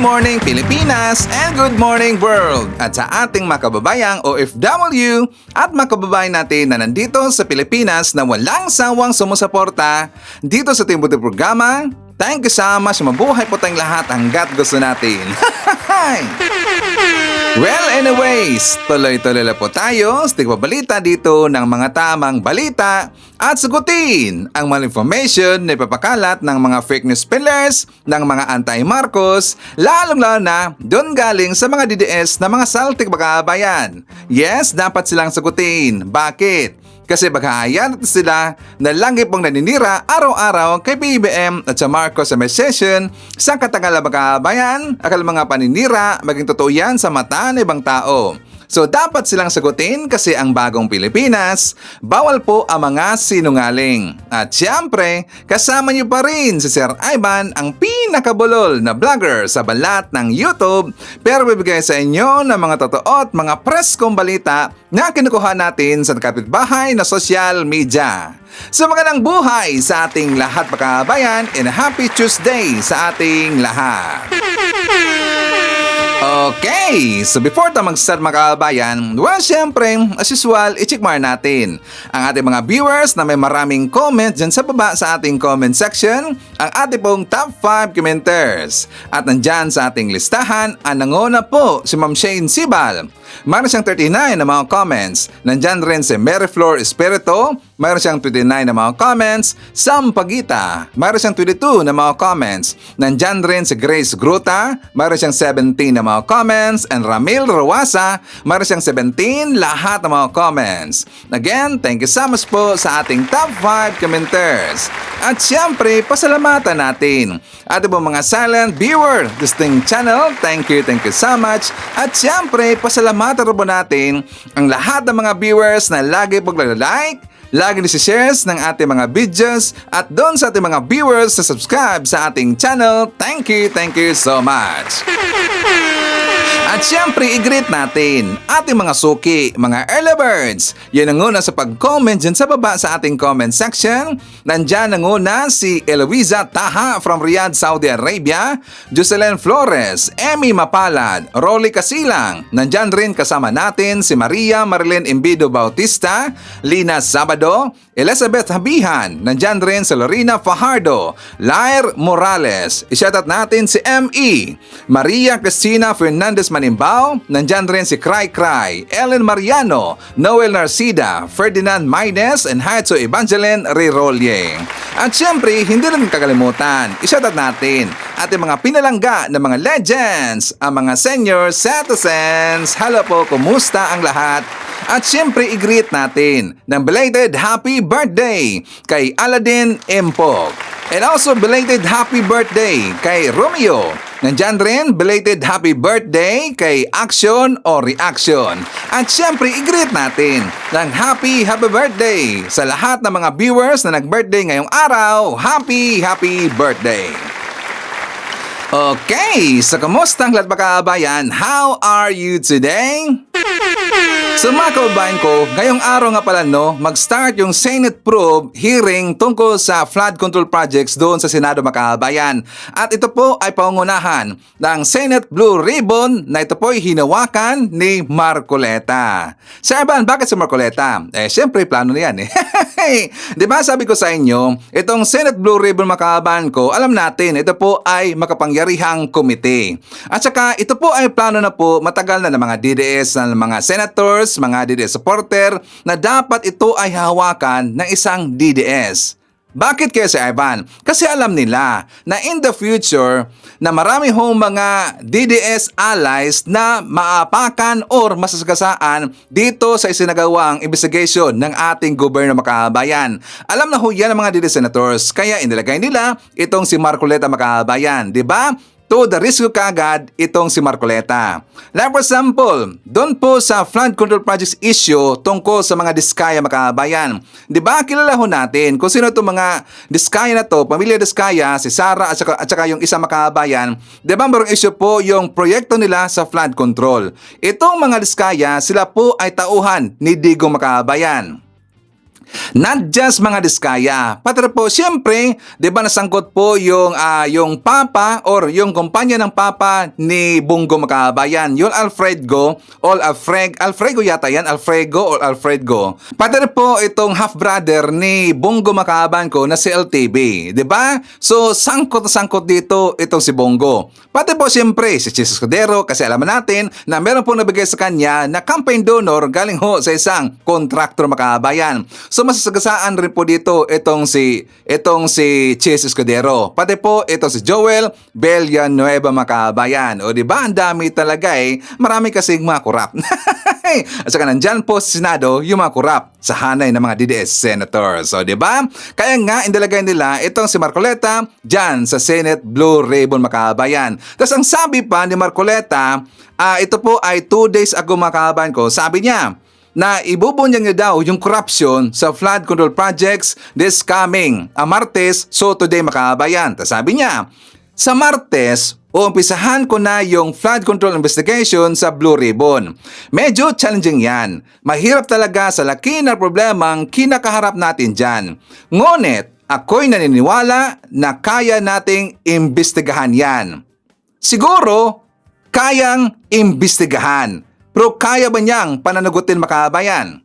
morning Pilipinas and good morning world! At sa ating mga kababayang OFW at mga kababayan natin na nandito sa Pilipinas na walang sawang sumusuporta dito sa ating buti programa, thank you so much, mabuhay po tayong lahat hanggat gusto natin. Well, anyways, tuloy-tuloy na po tayo sa tigpabalita dito ng mga tamang balita at sagutin ang mga information na ipapakalat ng mga fake news peddlers ng mga anti-Marcos, lalong-lalo na doon galing sa mga DDS na mga saltik bakabayan. Yes, dapat silang sagutin. Bakit? Kasi baka sila na lagi pong naninira araw-araw kay PBBM at sa Marcos Administration sa katagalan bakabayan, akal mga paninira, maging totoo yan sa mata ng ibang tao. So dapat silang sagutin kasi ang bagong Pilipinas, bawal po ang mga sinungaling. At siyempre, kasama niyo pa rin si Sir Ivan, ang pinakabulol na vlogger sa balat ng YouTube, pero bibigay sa inyo ng mga totoo at mga preskong balita na kinukuha natin sa kapitbahay na social media. So magandang buhay sa ating lahat pagkabayan and happy Tuesday sa ating lahat. Okay, so before tayo mag-start mga kabayan, well, syempre, as usual, i-check mark natin ang ating mga viewers na may maraming comment dyan sa baba sa ating comment section, ang ating pong top 5 commenters. At nandyan sa ating listahan, ang nanguna po si Ma'am Shane Sibal. Mayroon siyang 39 na mga comments. Nandyan rin si Mary Flor Espirito. Mayroon siyang 29 na mga comments. Sam Pagita. Mayroon siyang 22 na mga comments. Nandyan rin si Grace Gruta. Mayroon siyang 17 na mga comments. And Ramil Rawasa. Mayroon siyang 17 lahat ng mga comments. Again, thank you so much po sa ating top 5 commenters. At siyempre, pasalamatan natin ating po mga silent viewer this channel. Thank you so much. At siyempre, pasalamatan po natin ang lahat ng mga viewers na lagi pag-like, lagi nisi-shares ng ating mga videos at doon sa ating mga viewers sa subscribe sa ating channel. Thank you so much. At syempre, i-greet natin ating mga suki, mga early birds. Yan ang una sa pag-comment dyan sa baba sa ating comment section. Nandyan ang una si Eloisa Taha from Riyadh, Saudi Arabia, Jocelyn Flores, Emmy Mapalad, Rolly Casilang. Nandyan rin kasama natin si Maria Marilyn Imbido Bautista, Lina Sabado, Elizabeth Habihan. Nandyan rin si Lorena Fajardo, Lair Morales. I-shoutout natin si M.E. Maria Cristina Fernandez Manimbao. Nandyan rin si Cry Cry, Ellen Mariano, Noel Narcida, Ferdinand Maines, and Haitso Evangeline Rirolye. At syempre, hindi rin kakalimutan, i-shoutout natin ating mga pinalangga ng mga legends, ang mga senior citizens. Hello po, kumusta ang lahat? At syempre, i-greet natin ng belated happy birthday kay Aladdin Empog. And also belated happy birthday kay Romeo. Nandyan rin belated happy birthday kay Action o Reaction. At syempre, i-greet natin ng happy birthday sa lahat ng mga viewers na nag-birthday ngayong araw. Happy birthday! Okay, so kamusta ang lahat mga kabayan? How are you today? So mga kababayan ko, ngayong araw nga pala mag-start yung Senate probe hearing tungkol sa flood control projects doon sa Senado mga kababayan. At ito po ay pangunahan ng Senate Blue Ribbon na ito po ay hinawakan ni Marcoleta. Sir Ivan, bakit si Marcoleta? Siyempre plano na yan . Diba sabi ko sa inyo, itong Senate Blue Ribbon mga kababayan ko, alam natin, ito po ay makapangyarihang komite. At saka ito po ay plano na po matagal na ng mga DDS, ng mga senators, mga DDS supporter na dapat ito ay hawakan ng isang DDS. Bakit kaya si Ivan? Kasi alam nila na in the future na marami hong mga DDS allies na maapakan or masasagasaan dito sa isinagawang investigation ng ating gobyerno makabayan. Alam na ho yan ng mga DDS senators, kaya inilagay nila itong si Marcoleta makabayan, di ba? To the rescue kagad itong si Marcoleta. Like for example, doon po sa flood control projects issue tungkol sa mga Diskaya makabayan. Diba kilala ho natin kung sino itong mga Diskaya na to, pamilya Diskaya, si Sara at saka yung isa makabayan. Diba mayroong issue po yung proyekto nila sa flood control. Itong mga Diskaya, sila po ay tauhan ni Digong makabayan. Not just mga diskaya, pati rin po siyempre, 'di ba nasangkot po yung papa or yung kumpanya ng papa ni Bongo Makabayan, yung Alfredo yata yan, Alfredo or Alfredo. Pati rin po itong half brother ni Bongo Makabayan ko na si LTV, 'di ba? So sangkot na sangkot dito itong si Bongo. Pati po siyempre si Jesus Escudero kasi alam natin na meron po nabigay sa kanya na campaign donor galing ho sa isang kontraktor Makabayan. So masasagasaan rin po dito itong si Jesus Escudero. Pati po itong si Joel Villanueva Makabayan. O di ba ang dami talaga marami kasing mga korap. At saka nandyan po sa Senado yung mga korap sa hanay ng mga DDS senators. So di ba? Kaya nga indalagay nila itong si Marcoleta dyan sa Senate Blue Ribbon Makabayan. Tapos ang sabi pa ni Marcoleta, ito po ay 2 days ago Makabayan ko, sabi niya na ibubunyag niya daw yung corruption sa flood control projects this coming Martes, so today Makabayan. Tapos sabi niya, sa Martes, uumpisahan ko na yung flood control investigation sa Blue Ribbon. Medyo challenging yan. Mahirap talaga sa laki na problemang kinakaharap natin dyan. Ngunit, ako'y naniniwala na kaya nating imbestigahan yan. Siguro, kayang imbestigahan. Pero kaya ba niyang pananagutin Makabayan?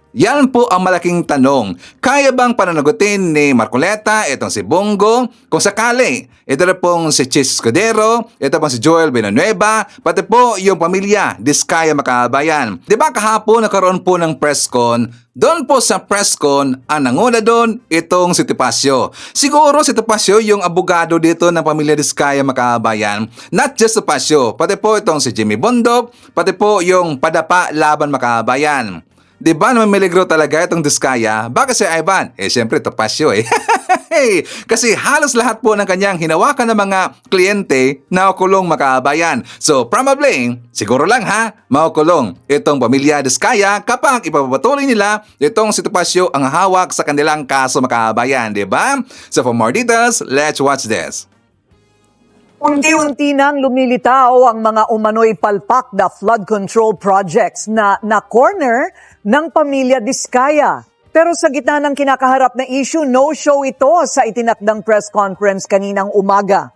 Yan po ang malaking tanong. Kaya bang pananagutin ni Marcoleta, itong si Bongo, kung sakali? Ito na pong si Jesus Escudero, ito pong si Joel Villanueva, pati po yung pamilya Diskaya Makabayan. Diba kahapon nakaroon po ng press con? Doon po sa press con, ang nanguna doon, itong si Tipacio. Siguro si Tipacio yung abogado dito ng pamilya Diskaya Makabayan. Not just Tipacio, pati po itong si Jimmy Bondoc, pati po yung Padapa Laban Makabayan. Di ba naman miligro talaga itong Diskaya? Bakit si Ivan? Siyempre Topacio Kasi halos lahat po ng kanyang hinawakan ng mga kliyente na kulong Makabayan. So probably, siguro lang makukulong itong pamilya Diskaya kapag ipapatuloy nila itong si Topacio ang hawak sa kanilang kaso Makabayan. Di ba? So for more details, let's watch this. Unti-unti nang lumilitaw ang mga umano'y palpak na flood control projects na corner ng pamilya Diskaya. Pero sa gitna ng kinakaharap na issue, no-show ito sa itinakdang press conference kaninang umaga.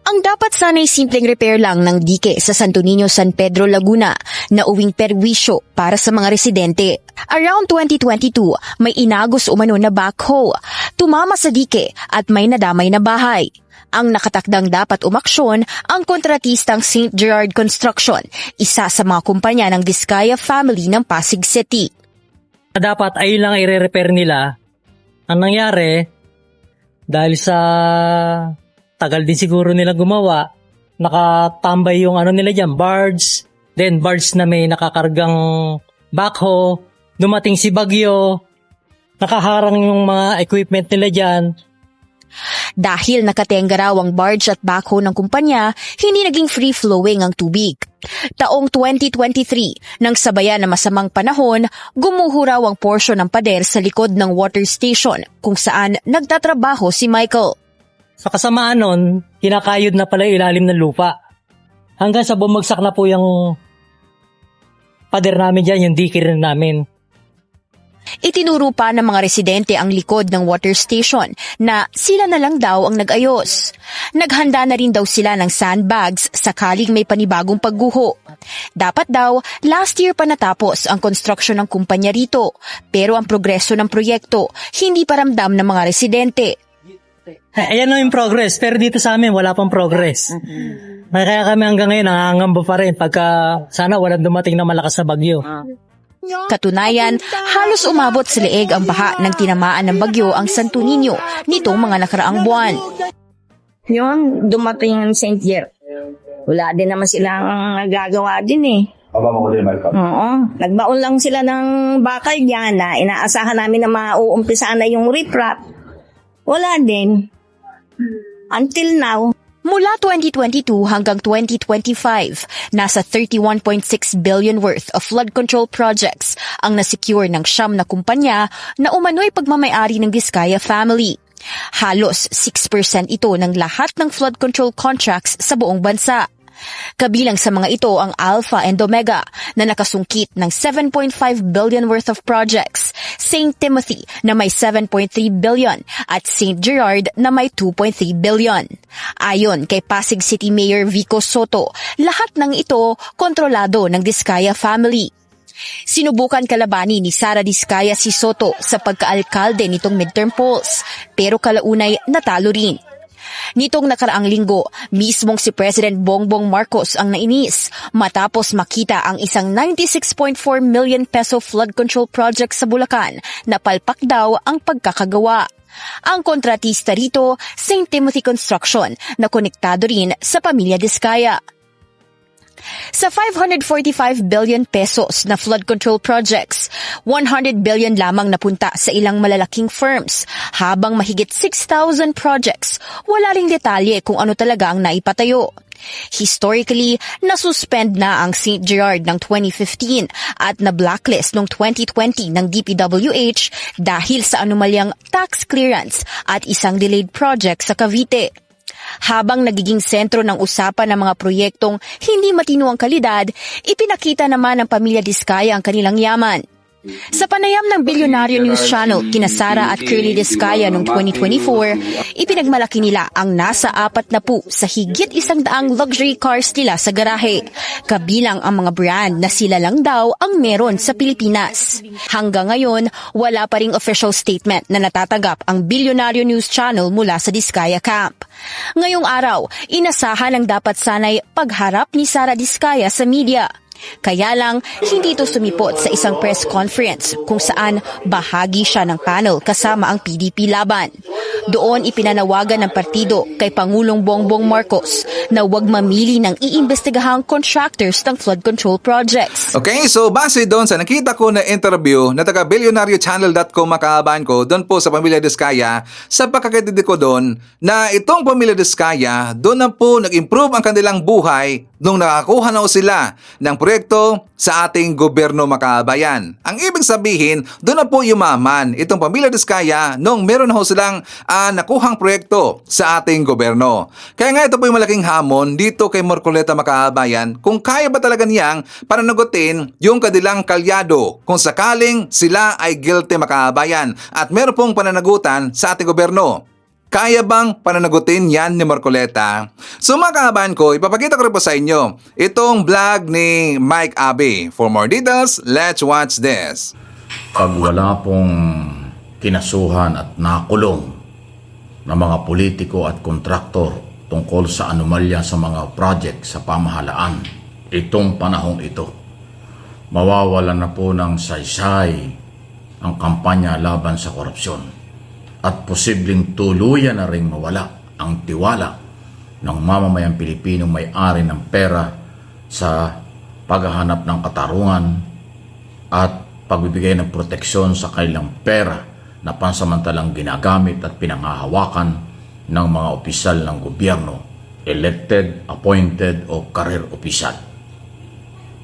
Ang dapat sana'y simpleng repair lang ng dike sa Santo Niño, San Pedro, Laguna na uwing perwisyo para sa mga residente. Around 2022, may inagos umano na backhoe, tumama sa dike at may nadamay na bahay. Ang nakatakdang dapat umaksyon ang kontratistang St. Gerard Construction, isa sa mga kumpanya ng Diskaya family ng Pasig City. Dapat ayun lang i-repair nila. Ang nangyari, dahil sa tagal din siguro nila gumawa, nakatambay yung nila dyan, barge, then barge na may nakakargang backhoe, dumating si bagyo, nakaharang yung mga equipment nila dyan. Dahil nakatenga raw ang barge at backhoe ng kumpanya, hindi naging free-flowing ang tubig. Taong 2023, nang sabayan ng masamang panahon, gumuho raw ang porsyon ng pader sa likod ng water station kung saan nagtatrabaho si Michael. Sa kasamaan nun, kinakayod na pala yung ilalim ng lupa. Hanggang sa bumagsak na po yung pader namin dyan, yung dike rin namin. Itinuro pa ng mga residente ang likod ng water station na sila na lang daw ang nag-ayos. Naghanda na rin daw sila ng sandbags sakaling may panibagong pagguho. Dapat daw, last year pa natapos ang construction ng kumpanya rito, pero ang progreso ng proyekto hindi pa ramdam ng mga residente. Ayan na yung progress, pero dito sa amin wala pang progress. Kaya kami hanggang ngayon nangangamba pa rin pagka sana walang dumating na malakas na bagyo. Katunayan, halos umabot sa leeg ang baha ng tinamaan ng bagyo ang Santo Niño nitong mga nakaraang buwan. Yung dumating ng St. Gerard, wala din naman silang nagagawa din Oo. Nagbaon lang sila ng bakal dyan na inaasahan namin na mauumpisaan na yung riprap. Wala din. Until now. Mula 2022 hanggang 2025, nasa 31.6 billion worth of flood control projects ang nasecure ng siyam na kumpanya na umano'y pagmamayari ng Diskaya family. Halos 6% ito ng lahat ng flood control contracts sa buong bansa. Kabilang sa mga ito ang Alpha and Omega na nakasungkit ng 7.5 billion worth of projects, St. Timothy na may 7.3 billion at St. Gerard na may 2.3 billion. Ayon kay Pasig City Mayor Vico Soto, lahat ng ito kontrolado ng Diskaya family. Sinubukan kalabanin ni Sara Diskaya si Soto sa pagkaalkalde nitong midterm polls, pero kalaunay natalo rin. Nitong nakaraang linggo, mismong si President Bongbong Marcos ang nainis matapos makita ang isang 96.4 million peso flood control project sa Bulacan na palpak daw ang pagkakagawa. Ang kontratista rito, St. Timothy Construction, na konektado rin sa pamilya Diskaya. Sa 545 billion pesos na flood control projects, 100 billion lamang napunta sa ilang malalaking firms, habang mahigit 6,000 projects, wala ring detalye kung ano talaga ang naipatayo. Historically, nasuspend na ang St. Gerard ng 2015 at na-blacklist noong 2020 ng DPWH dahil sa anomalyang tax clearance at isang delayed project sa Cavite. Habang nagiging sentro ng usapan ng mga proyektong hindi matino ang kalidad, ipinakita naman ng pamilya Diskaya ang kanilang yaman. Sa panayam ng Bilyonaryo News Channel kina Sara at Curly Diskaya noong 2024, ipinagmalaki nila ang nasa 40 sa higit 100 luxury cars nila sa garahe, kabilang ang mga brand na sila lang daw ang meron sa Pilipinas. Hanggang ngayon, wala pa ring official statement na natatanggap ang Bilyonaryo News Channel mula sa Diskaya camp. Ngayong araw, inasahan ang dapat sanay pagharap ni Sara Diskaya sa media. Kaya lang, hindi ito sumipot sa isang press conference kung saan bahagi siya ng panel kasama ang PDP laban. Doon ipinanawagan ng partido kay Pangulong Bongbong Marcos na huwag mamili ng iimbestigahang contractors ng flood control projects. Okay, so base doon sa nakita ko na interview na taga billionaryochannel.com makaabahan ko doon po sa pamilya Diskaya, sa pagkakatindi ko doon na itong pamilya Diskaya, doon na po nag-improve ang kanilang buhay nung nakakuha na sila ng proyekto sa ating gobyerno makaabayan. Ang ibig sabihin, doon na po yumaman itong pamilya Diskaya nung meron na ho silang nakuhang proyekto sa ating gobyerno. Kaya nga ito po yung malaking hamon dito kay Marcoleta makaabayan kung kaya ba talaga niyang pananagutin yung kanilang kalyado kung sakaling sila ay guilty makaabayan at meron pong pananagutan sa ating gobyerno. Kaya bang pananagutin yan ni Marcoleta? So mga kahabayan ko, ipapakita ko rin po sa inyo itong vlog ni Mike Abe. For more details, let's watch this. Pag wala pong kinasuhan at nakulong na mga politiko at kontraktor tungkol sa anomalya sa mga project sa pamahalaan, itong panahong ito, mawawalan na po ng saysay ang kampanya laban sa korupsyon. At posibleng tuluyan na ring mawala ang tiwala ng mamamayang Pilipinong may-ari ng pera sa paghahanap ng katarungan at pagbibigay ng proteksyon sa kanilang pera na pansamantalang ginagamit at pinanghahawakan ng mga opisyal ng gobyerno, elected, appointed o career opisyal.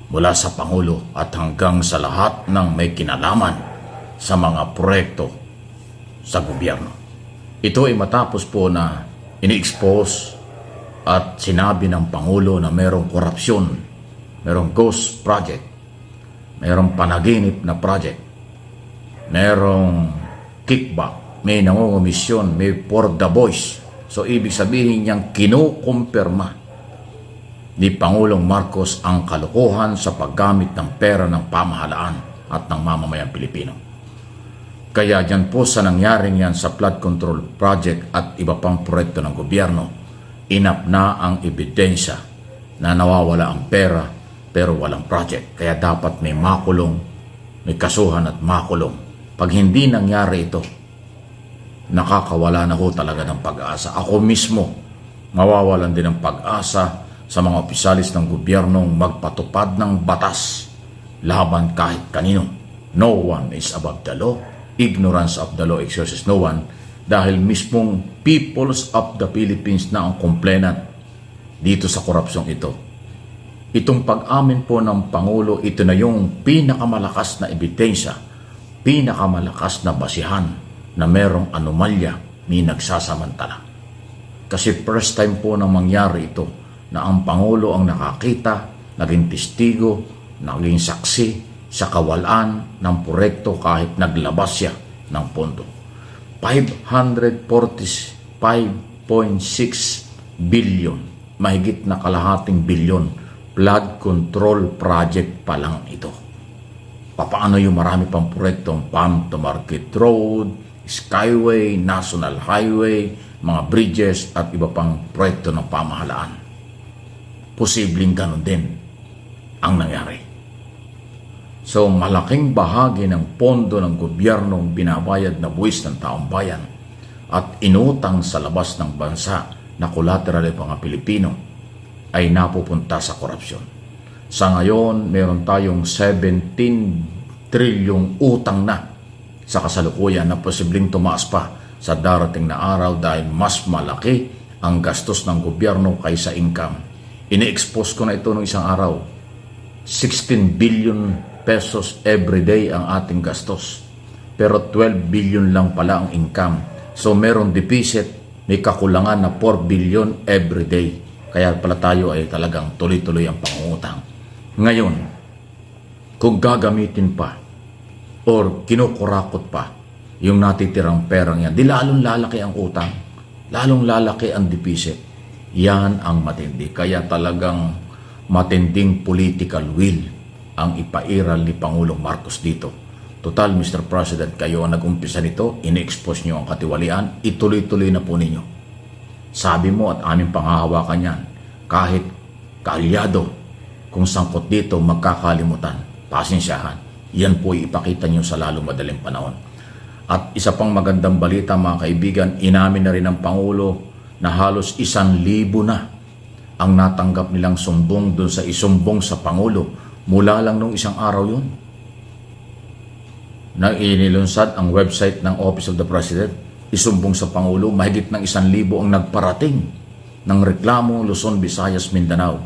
Mula sa Pangulo at hanggang sa lahat ng may kinalaman sa mga proyekto sa gobyerno. Ito ay matapos po na ini-expose at sinabi ng Pangulo na mayroong korupsyon, mayroong ghost project, mayroong panaginip na project, mayroong kickback, may nangungumisyon, may for the boys. So ibig sabihin niyang kinukumpirma ni Pangulong Marcos ang kalokohan sa paggamit ng pera ng pamahalaan at ng mamamayang Pilipino. Kaya dyan po sa nangyaring yan sa flood control project at iba pang proyekto ng gobyerno, inap na ang ebidensya na nawawala ang pera pero walang project. Kaya dapat may makulong, may kasuhan at makulong. Pag hindi nangyari ito, nakakawala na ho talaga ng pag-asa. Ako mismo, mawawalan din ng pag-asa sa mga opisyalis ng gobyernong magpatupad ng batas laban kahit kanino. No one is above the law. Ignorance of the law exercises no one, dahil mismong peoples of the Philippines na ang complainant dito sa korupsyong ito. Itong pag-amin po ng Pangulo, ito na yung pinakamalakas na ebidensya, pinakamalakas na basihan na merong anomalya ni nagsasamantala. Kasi first time po na mangyari ito na ang Pangulo ang nakakita, naging testigo, naging saksi sa kawalan ng proyekto kahit naglabas siya ng pondo. 545.6 billion, mahigit na kalahating bilyon, flood control project pa lang ito. Papaano yung marami pang proyektong Farm to Market Road, Skyway, National Highway, mga bridges at iba pang proyekto ng pamahalaan. Posibleng ganun din ang nangyari. So malaking bahagi ng pondo ng gobyernong binabayad na buwis ng taong bayan at inutang sa labas ng bansa na collateral ng mga Pilipino ay napupunta sa korupsyon. Sa ngayon, meron tayong 17 trilyong utang na sa kasalukuyan na posibleng tumaas pa sa darating na araw dahil mas malaki ang gastos ng gobyerno kaysa income. Ini-expose ko na ito noong isang araw. 16 billion pesos every day ang ating gastos. Pero 12 billion lang pala ang income. So meron deficit, may kakulangan na 4 billion every day. Kaya pala tayo ay talagang tuloy-tuloy ang pangungutang. Ngayon, kung gagamitin pa or kinukurakot pa yung natitirang perang yan, di lalong lalaki ang utang, lalong lalaki ang deficit. Yan ang matindi. Kaya talagang matinding political will ang ipairal ni Pangulong Marcos dito. Total, Mr. President, kayo ang nag-umpisa nito, ini-expose nyo ang katiwalian, ituloy-tuloy na po ninyo. Sabi mo at aming panghahawakan yan, kahit kaalyado, kung sangkot dito, magkakalimutan, pasensyahan. Yan po ipakita nyo sa lalong madaling panahon. At isa pang magandang balita, mga kaibigan, inamin na rin ng Pangulo na halos 1,000 na ang natanggap nilang sumbong doon sa isumbong sa Pangulo. Mula lang nung isang araw yun. Nang inilunsad ang website ng Office of the President, isumbong sa Pangulo, mahigit ng 1,000 ang nagparating ng reklamo Luzon, Visayas, Mindanao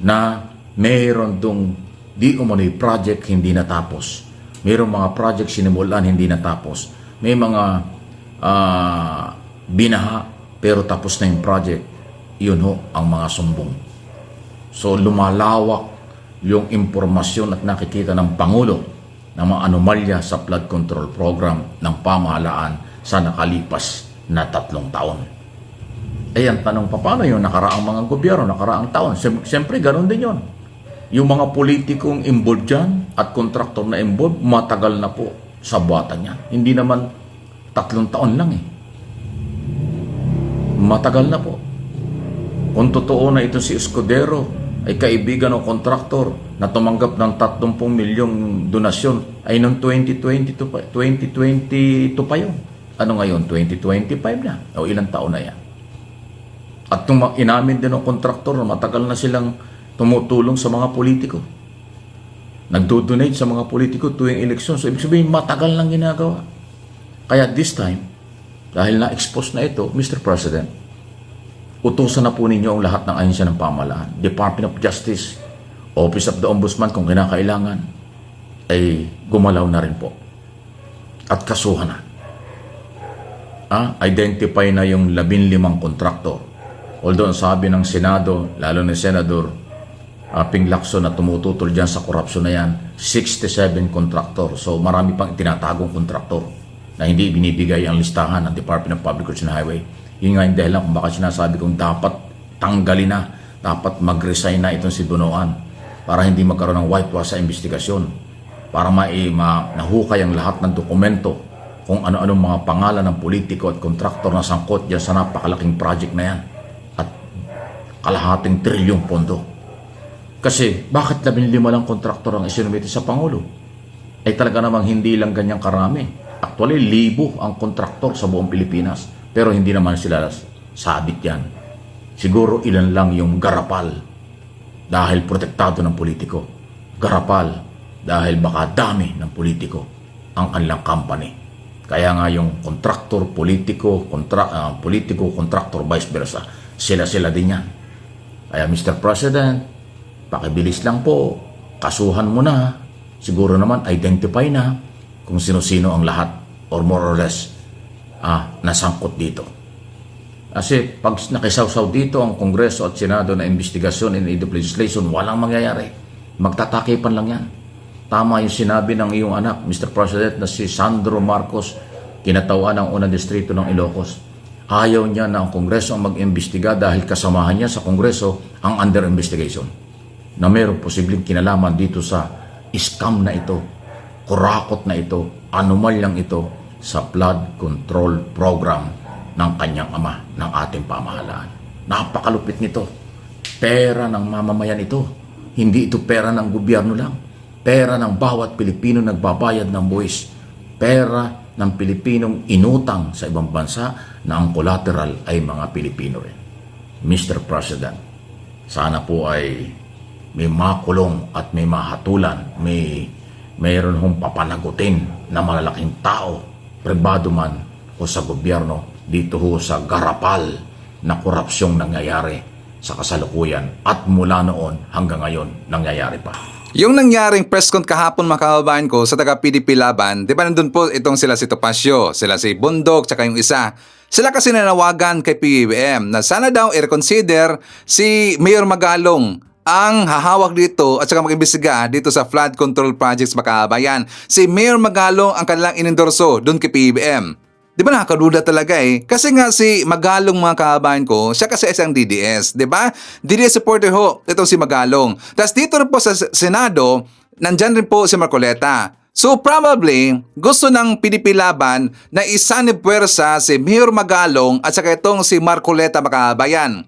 na mayroon dong di umano'y project hindi natapos. Mayroong mga project sinimulan hindi natapos. May mga binaha pero tapos na yung project. Yun ho ang mga sumbong. So lumalawak yung impormasyon at nakikita ng Pangulo ng mga anomalya sa flood control program ng pamahalaan sa nakalipas na 3 taon. Ang tanong, paano yung nakaraang mga gobyerno, nakaraang taon? Siyempre, ganoon din yun. Yung mga politikong involved dyan at kontraktor na involved, matagal na po sa buhatan yan. Hindi naman 3 taon lang eh. Matagal na po. Kung totoo na ito si Escudero, ay kaibigan o kontraktor na tumanggap ng 30 milyong donasyon ay noong 2022 pa yun. Ano ngayon? 2025 na. O ilang taon na yan. At inamin din ng kontraktor na matagal na silang tumutulong sa mga politiko. Nagdo-donate sa mga politiko tuwing eleksyon. So ibig sabihin, matagal lang ginagawa. Kaya this time, dahil na-expose na ito, Mr. President, utusan na po ninyo ang lahat ng ahensya ng pamahalaan. Department of Justice, Office of the Ombudsman kung kinakailangan, ay gumalaw na rin po. At kasuhan na. Identify na yung 15 kontraktor. Although sabi ng Senado, lalo ni Senador Ping Lacson na tumututol dyan sa korupsyon na yan, 67 kontraktor. So marami pang itinatagong kontraktor na hindi binibigay ang listahan ng Department of Public Works and Highway. Yun nga yung dahilan kung baka sinasabi kong dapat tanggalin na, dapat mag-resign na itong si Bunoan para hindi magkaroon ng whitewash sa investigasyon, para nahukay ang lahat ng dokumento kung ano-anong mga pangalan ng politiko at kontraktor na sangkot dyan sa napakalaking project na yan at kalahating trilyong pondo. Kasi bakit 15 lang kontraktor ang isinumiti sa Pangulo? Ay talaga namang hindi lang ganyang karami. Actually, 1,000 ang kontraktor sa buong Pilipinas. Pero hindi naman sila sabit yan. Siguro ilan lang yung garapal dahil protektado ng politiko. Garapal dahil baka dami ng politiko ang kanilang company. Kaya nga yung kontraktor, politiko, kontraktor, vice versa. Sila din yan. Kaya Mr. President, pakibilis lang po. Kasuhan mo na. Siguro naman identify na kung sino-sino ang lahat or more or less nasangkot dito. Kasi pag nakisawsaw dito ang Kongreso at Senado na investigasyon in aid of legislation, walang mangyayari. Magtatakipan lang yan. Tama yung sinabi ng iyong anak, Mr. President, na si Sandro Marcos, kinatawan ng unang distrito ng Ilocos. Ayaw niya na ang Kongreso ang mag-imbestiga dahil kasamahan niya sa Kongreso ang under investigation. Na mayroong posibleng kinalaman dito sa scam na ito, kurakot na ito, anomalyang ito sa flood control program ng kanyang ama, ng ating pamahalaan. Napakalupit nito. Pera ng mamamayan ito. Hindi ito pera ng gobyerno lang. Pera ng bawat Pilipino nagbabayad ng buwis. Pera ng Pilipinong inutang sa ibang bansa na ang collateral ay mga Pilipino rin. Mr. President, sana po ay may makulong at may mahatulan, mayroon hong papanagutin na malalaking tao, pribado man o sa gobyerno, dito ho sa garapal na korupsyong nangyayari sa kasalukuyan at mula noon hanggang ngayon nangyayari pa. Yung nangyaring press con kahapon mga kababayan ko sa taga-PDP Laban, di ba nandun po itong sila si Topacio, sila si Bundok, tsaka yung isa. Sila kasi nanawagan kay PBBM na sana daw i-reconsider si Mayor Magalong ang hahawak dito at saka mag-imbestiga dito sa flood control projects mga kababayan. Si Mayor Magalong ang kanilang inendorso doon kay PBBM. Di ba nakakaduda talaga eh? Kasi nga si Magalong mga kababayan ko, siya kasi isang DDS, di ba? DDS supporter ho, itong si Magalong. Tapos dito rin po sa Senado, nandyan rin po si Marcoleta. So probably, gusto ng PDP Laban na isanib puwersa si Mayor Magalong at saka itong si Marcoleta mga kababayan.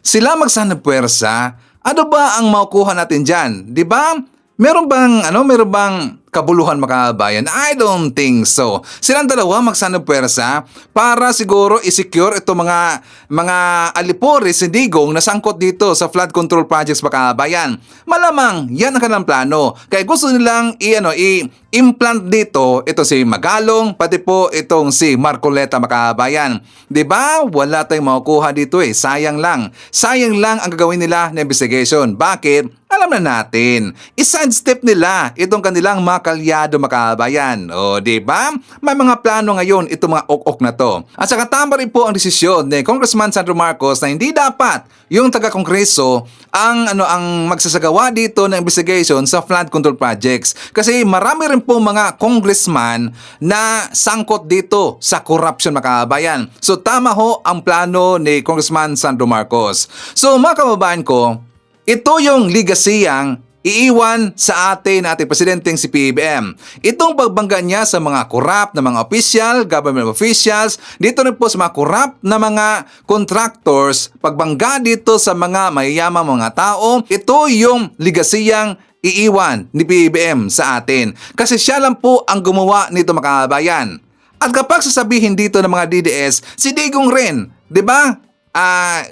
Sila magsanib puwersa, ano ba ang makukuha natin dyan? Di ba? Meron bang kabuluhan mga kababayan? I don't think so. Silang dalawa magsanib puwersa para siguro i-secure ito mga alipores si Digong na sangkot dito sa flood control projects mga kababayan. Malamang yan ang kanilang plano. Kaya gusto nilang i-implant dito ito si Magalong pati po itong si Marcoleta mga kababayan. 'Di ba? Wala tayong makukuha dito eh. Sayang lang. Sayang lang ang gagawin nila na investigation. Bakit? Alam na natin, i-sidestep nila itong kanilang mga kalyado makabayan. O, di ba? May mga plano ngayon itong mga ok-ok na to. At saka tama rin po ang desisyon ni Congressman Sandro Marcos na hindi dapat yung taga-kongreso ang magsasagawa dito ng investigation sa flood control projects. Kasi marami rin po mga congressman na sangkot dito sa corruption makabayan. So tama ho ang plano ni Congressman Sandro Marcos. So mga kababayan ko, ito yung legacyang iiwan sa ating presidenteng si PBBM. Itong pagbangga niya sa mga corrupt na mga official, government officials, dito rin po sa mga corrupt na mga contractors, pagbangga dito sa mga mayayamang mga tao, ito yung legacyang iiwan ni PBBM sa atin. Kasi siya lang po ang gumawa nito mga kababayan. At kapag sasabihin dito ng mga DDS, si Digong rin, di ba?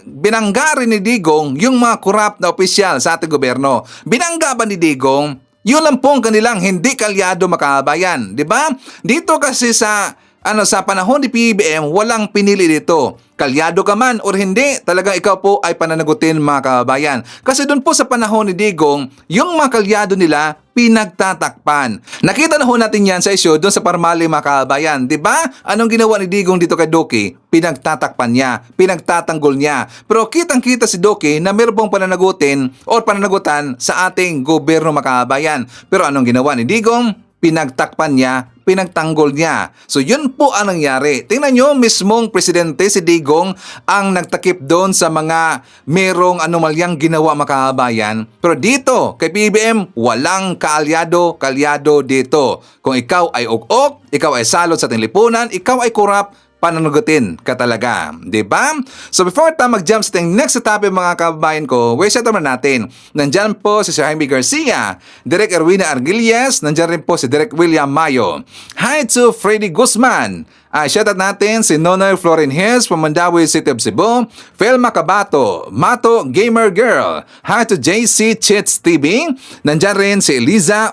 Binangga rin ni Digong yung mga corrupt na opisyal sa ating gobyerno. Binangga ba ni Digong? Yun lang po ang kanilang hindi kalyado makabayan, di ba? Dito kasi sa panahon ni PBBM, walang pinili dito. Kalyado ka man or hindi, talagang ikaw po ay pananagutin mga kababayan. Kasi doon po sa panahon ni Digong, yung mga kalyado nila pinagtatakpan. Nakita na ho natin yan sa issue doon sa Parmali mga kababayan. Diba? Anong ginawa ni Digong dito kay Doki? Pinagtatakpan niya, pinagtatanggol niya. Pero kitang-kita si Doki na meron pong pananagutin o pananagutan sa ating gobyerno mga kababayan. Pero anong ginawa ni Digong? Pinagtakpan niya, pinagtanggol niya. So yun po ang nangyari. Tingnan nyo, mismong presidente si Digong ang nagtakip doon sa mga merong anomalyang ginawa mga kababayan. Pero dito, kay PBBM, walang kalyado dito. Kung ikaw ay ok-ok, ikaw ay salot sa ating lipunan, ikaw ay corrupt, pananagutin ka talaga. Diba? So before tayo mag-jump sa next topic mga kababayan ko, shout out natin. Nandyan po si Sir Jaime Garcia, Direk Erwina Argilles, nandyan rin po si Direk William Mayo. Hi to Freddy Guzman. Shout out natin si Nonoy Florin Hills from Mandawi City of Cebu, Felma Cabato, Mato Gamer Girl. Hi to JC Chits TV. Nandyan rin si Eliza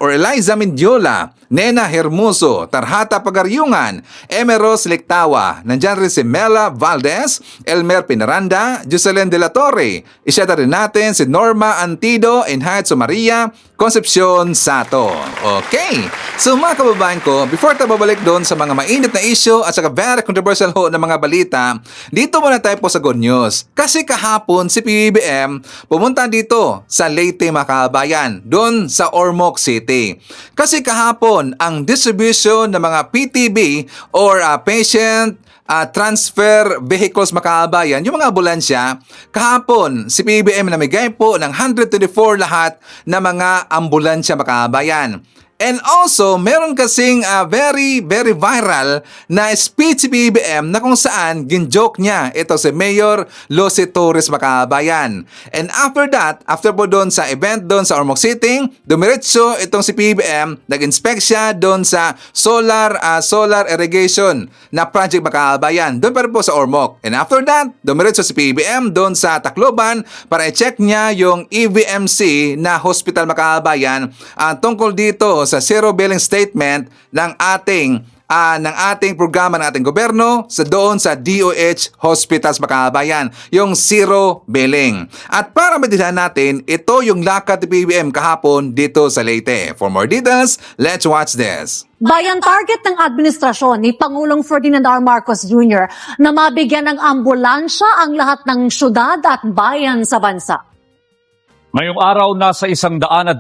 Mendiola, Nena Hermoso, Tarhata Pagaryungan, Emeros Lictawa. Nandyan rin si Mela Valdez, Elmer Pinaranda, Jocelyn De La Torre. Isyata rin natin si Norma Antido and hi to Maria Concepcion Sato. Okay. So mga kababayan ko, before tayo babalik doon sa mga mainit na issue at saka very controversial ho na mga balita, dito muna tayo po sa good news. Kasi kahapon si PBBM pumunta dito sa Leyte mga kababayan, doon sa Ormoc City. Kasi kahapon ang distribution ng mga PTB or patient transfer vehicles makabayan, yung mga ambulansya, kahapon si PBBM namigay po ng 124 lahat na mga ambulansya makabayan. And also, meron kasing very, very viral na speech si PBBM na kung saan ginjoke niya ito si Mayor Lucy Torres makabayan. And after that, after po doon sa event doon sa Ormoc City, dumiretso itong si PBBM, nag-inspect siya doon sa solar irrigation na project makabayan. Doon pa rin po sa Ormoc. And after that, dumiretso si PBBM doon sa Tacloban para i-check niya yung EVMC na hospital makabayan tungkol dito sa zero billing statement ng ating programa ng ating gobyerno doon sa DOH Hospitals makabayan, yung zero billing. At para madidihan natin, ito yung lakad ni PBBM kahapon dito sa Leyte. For more details, let's watch this. Bayan target ng administrasyon ni Pangulong Ferdinand R. Marcos Jr. na mabigyan ng ambulansya ang lahat ng syudad at bayan sa bansa. Ngayong araw, nasa 124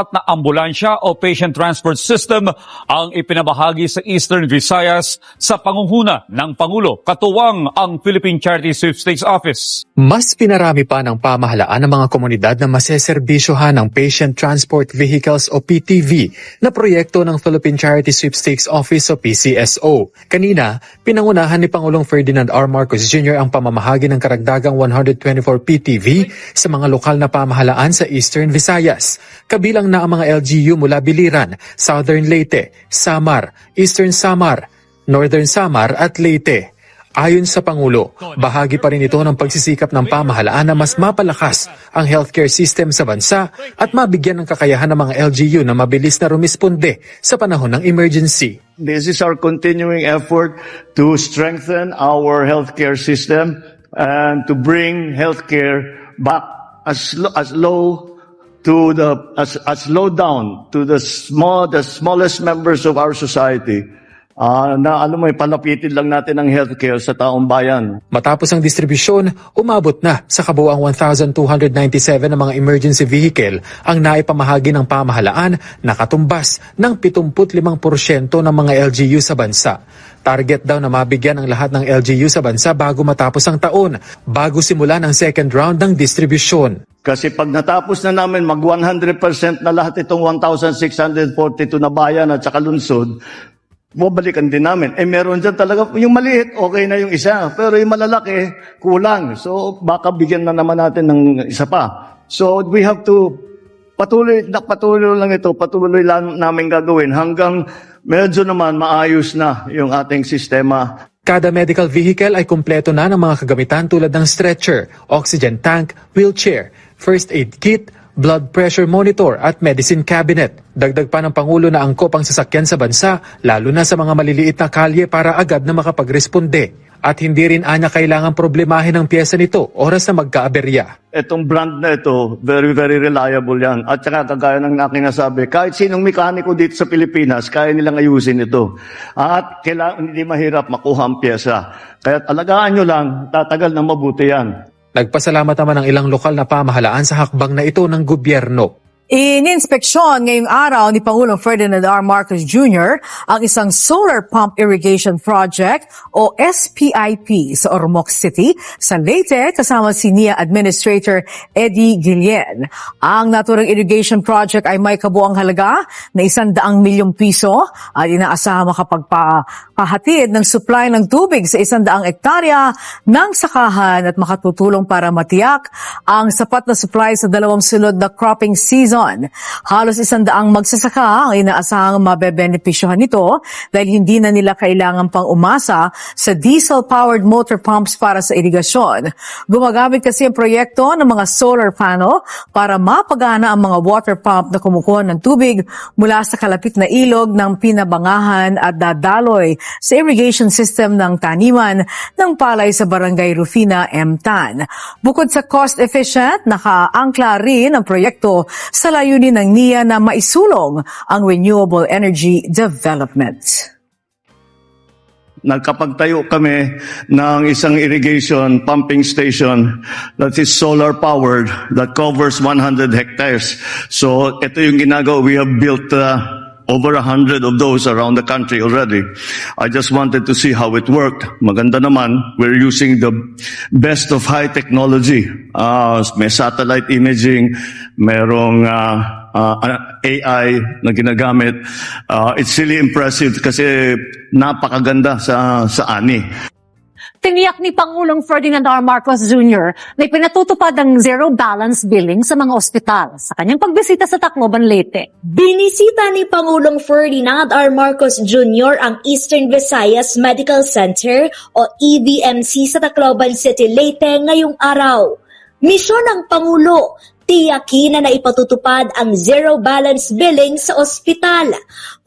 na ambulansya o patient transport system ang ipinabahagi sa Eastern Visayas sa pangunguna ng Pangulo, katuwang ang Philippine Charity Sweepstakes Office. Mas pinarami pa ng pamahalaan ng mga komunidad na maseserbisyohan ng Patient Transport Vehicles o PTV na proyekto ng Philippine Charity Sweepstakes Office o PCSO. Kanina, pinangunahan ni Pangulong Ferdinand R. Marcos Jr. ang pamamahagi ng karagdagang 124 PTV sa mga lokal na pamahalaan sa Eastern Visayas. Kabilang na ang mga LGU mula Biliran, Southern Leyte, Samar, Eastern Samar, Northern Samar at Leyte. Ayon sa Pangulo, bahagi pa rin ito ng pagsisikap ng pamahalaan na mas mapalakas ang healthcare system sa bansa at mabigyan ng kakayahan ng mga LGU na mabilis na rumisponde sa panahon ng emergency. This is our continuing effort to strengthen our healthcare system and to bring healthcare back as low down to the smallest members of our society. Palapitin lang natin ang healthcare sa taong bayan. Matapos ang distribusyon, umabot na sa kabuuang 1,297 na mga emergency vehicle ang naipamahagi ng pamahalaan na katumbas ng 75% ng mga LGU sa bansa. Target daw na mabigyan ang lahat ng LGU sa bansa bago matapos ang taon, bago simulan ang second round ng distribusyon. Kasi pag natapos na namin mag 100% na lahat itong 1,642 na bayan at saka lungsod, bubalikan din namin. Meron dyan talaga, yung maliit, okay na yung isa. Pero yung malalaki, kulang. So, baka bigyan na naman natin ng isa pa. So, we have to patuloy lang namin gagawin hanggang medyo naman maayos na yung ating sistema. Kada medical vehicle ay kumpleto na ng mga kagamitan tulad ng stretcher, oxygen tank, wheelchair, first aid kit, blood pressure monitor at medicine cabinet. Dagdag pa ng Pangulo na angkop ang sasakyan sa bansa, lalo na sa mga maliliit na kalye para agad na makapagresponde. At hindi rin anya kailangan problemahin ang pyesa nito oras na magkaaberya. Itong brand na ito, very, very reliable yan. At saka kagaya ng aking nasabi, kahit sinong mekaniko dito sa Pilipinas, kaya nilang ayusin ito. At kailangan hindi mahirap makuha ang pyesa. Kaya alagaan nyo lang, tatagal na mabuti yan. Nagpasalamat naman ang ilang lokal na pamahalaan sa hakbang na ito ng gobyerno. Ininspeksyon ngayong araw ni Pangulong Ferdinand R. Marcos Jr. ang isang solar pump irrigation project o SPIP sa Ormoc City sa Leyte kasama si NIA Administrator Eddie Guillen. Ang naturang irrigation project ay may kabuang halaga na 100 milyong piso at inaasahang makapagpahatid ng supply ng tubig sa 100 hektarya ng sakahan at makatutulong para matiyak ang sapat na supply sa dalawang sunod na cropping season. Halos 100 magsasaka ang inaasahang mabebenepisyohan nito dahil hindi na nila kailangan pang umasa sa diesel-powered motor pumps para sa irigasyon. Gumagamit kasi ang proyekto ng mga solar panel para mapagana ang mga water pump na kumukuha ng tubig mula sa kalapit na ilog ng Pinabangahan at dadaloy sa irrigation system ng taniman ng palay sa Barangay Rufina, Tan. Bukod sa cost-efficient, nakaangkla rin ang proyekto sa sa layunin ng NIA na maisulong ang renewable energy development. Nagkapagtayo kami ng isang irrigation pumping station that is solar powered that covers 100 hectares. So ito yung ginagawa. We have built over 100 of those around the country already. I just wanted to see how it worked. Maganda naman. We're using the best of high technology. May satellite imaging, merong AI na ginagamit. It's really impressive kasi napakaganda sa ani. Tiniyak ni Pangulong Ferdinand R. Marcos Jr. na ipinatutupad ang zero balance billing sa mga ospital sa kanyang pagbisita sa Tacloban, Leyte. Binisita ni Pangulong Ferdinand R. Marcos Jr. ang Eastern Visayas Medical Center o EVMC sa Tacloban City, Leyte ngayong araw. Misyon ng Pangulo, tiyakin na naipatutupad ang zero balance billing sa ospital.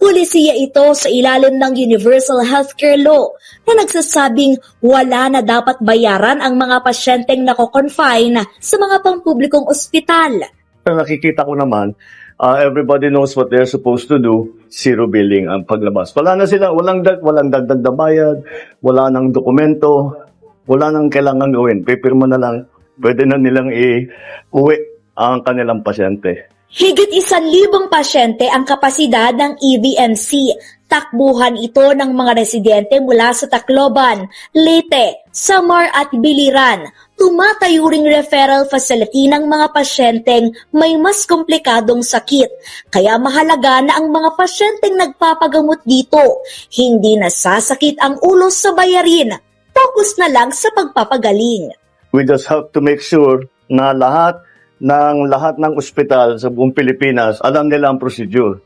Pulisiya ito sa ilalim ng Universal Healthcare Law na nagsasabing wala na dapat bayaran ang mga pasyenteng nako-confine sa mga pampublikong ospital. Nakikita ko naman, everybody knows what they're supposed to do, zero billing ang paglabas. Wala na sila, walang dagdag na bayad, wala nang dokumento, wala nang kailangan gawin. Pipirma na lang, pwede na nilang i-uwi ang kanilang pasyente. Higit 1,000 pasyente ang kapasidad ng EVMC. Takbuhan ito ng mga residente mula sa Tacloban, Leyte, Samar at Biliran. Tumatayo ring referral facility ng mga pasyenteng may mas komplikadong sakit. Kaya mahalaga na ang mga pasyenteng nagpapagamot dito. Hindi nasasakit ang ulo sa bayarin. Focus na lang sa pagpapagaling. We just have to make sure na lahat ng ospital sa buong Pilipinas, alam nila ang procedure.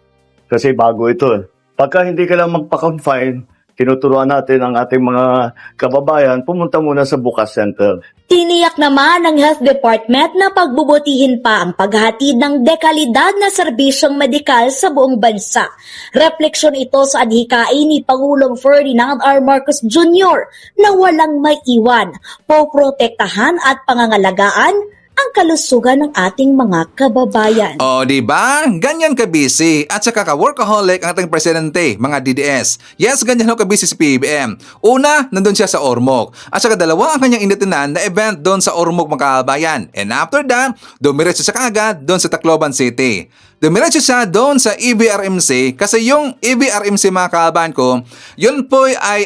Kasi bago ito. Pagka hindi ka lang magpa-confine, tinuturuan natin ang ating mga kababayan, pumunta muna sa Bukas Center. Tiniyak naman ng Health Department na pagbubutihin pa ang paghatid ng dekalidad na serbisyong medikal sa buong bansa. Refleksyon ito sa adhikain ni Pangulong Ferdinand R. Marcos Jr. na walang maiiwan, poprotektahan at pangangalagaan ang kalusugan ng ating mga kababayan. O, di ba? Ganyan ka-busy at saka ka-workaholic ang ating presidente, mga DDS. Yes, ganyan ho ka-busy si PBM. Una, nandun siya sa Ormoc. At saka dalawa ang kanyang initinan na event doon sa Ormoc, mga kababayan. And after that, dumiretso siya kaagad doon sa Tacloban City. Dumiretso siya doon sa EVRMC kasi yung EVRMC, mga kababayan ko, yun po ay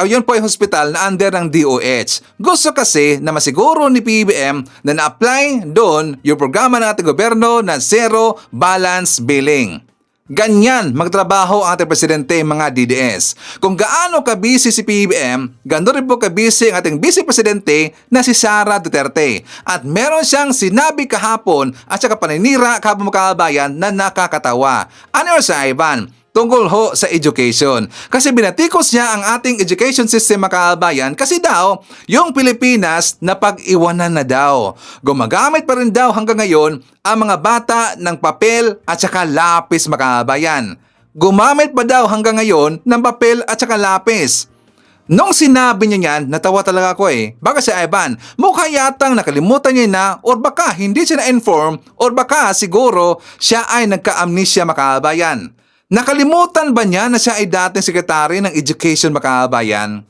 yun po ay hospital na under ng DOH. Gusto kasi na masiguro ni PBM na na-apply doon yung programa ng ating gobyerno na zero balance billing. Ganyan magtrabaho ang ating presidente, mga DDS. Kung gaano ka-busy si PBM, gano'n rin po ka-busy ang ating vice presidente na si Sara Duterte. At meron siyang sinabi kahapon at saka paninira kahapon, mga kababayan, na nakakatawa. Ano yun, sa Ivan? Tungkol ho sa education. Kasi binatikos niya ang ating education system, mga kababayan, kasi daw, yung Pilipinas na pag-iwanan na daw. Gumagamit pa rin daw hanggang ngayon ang mga bata ng papel at saka lapis, mga kababayan. Gumamit pa daw hanggang ngayon ng papel at saka lapis. Nung sinabi niya yan, natawa talaga ako Baka si Ivan, mukha yatang nakalimutan niya na or baka hindi siya na-inform or baka siguro siya ay nagka-amnesia, mga kababayan. Nakalimutan ba niya na siya ay dating sekretary ng Education, mga kababayan?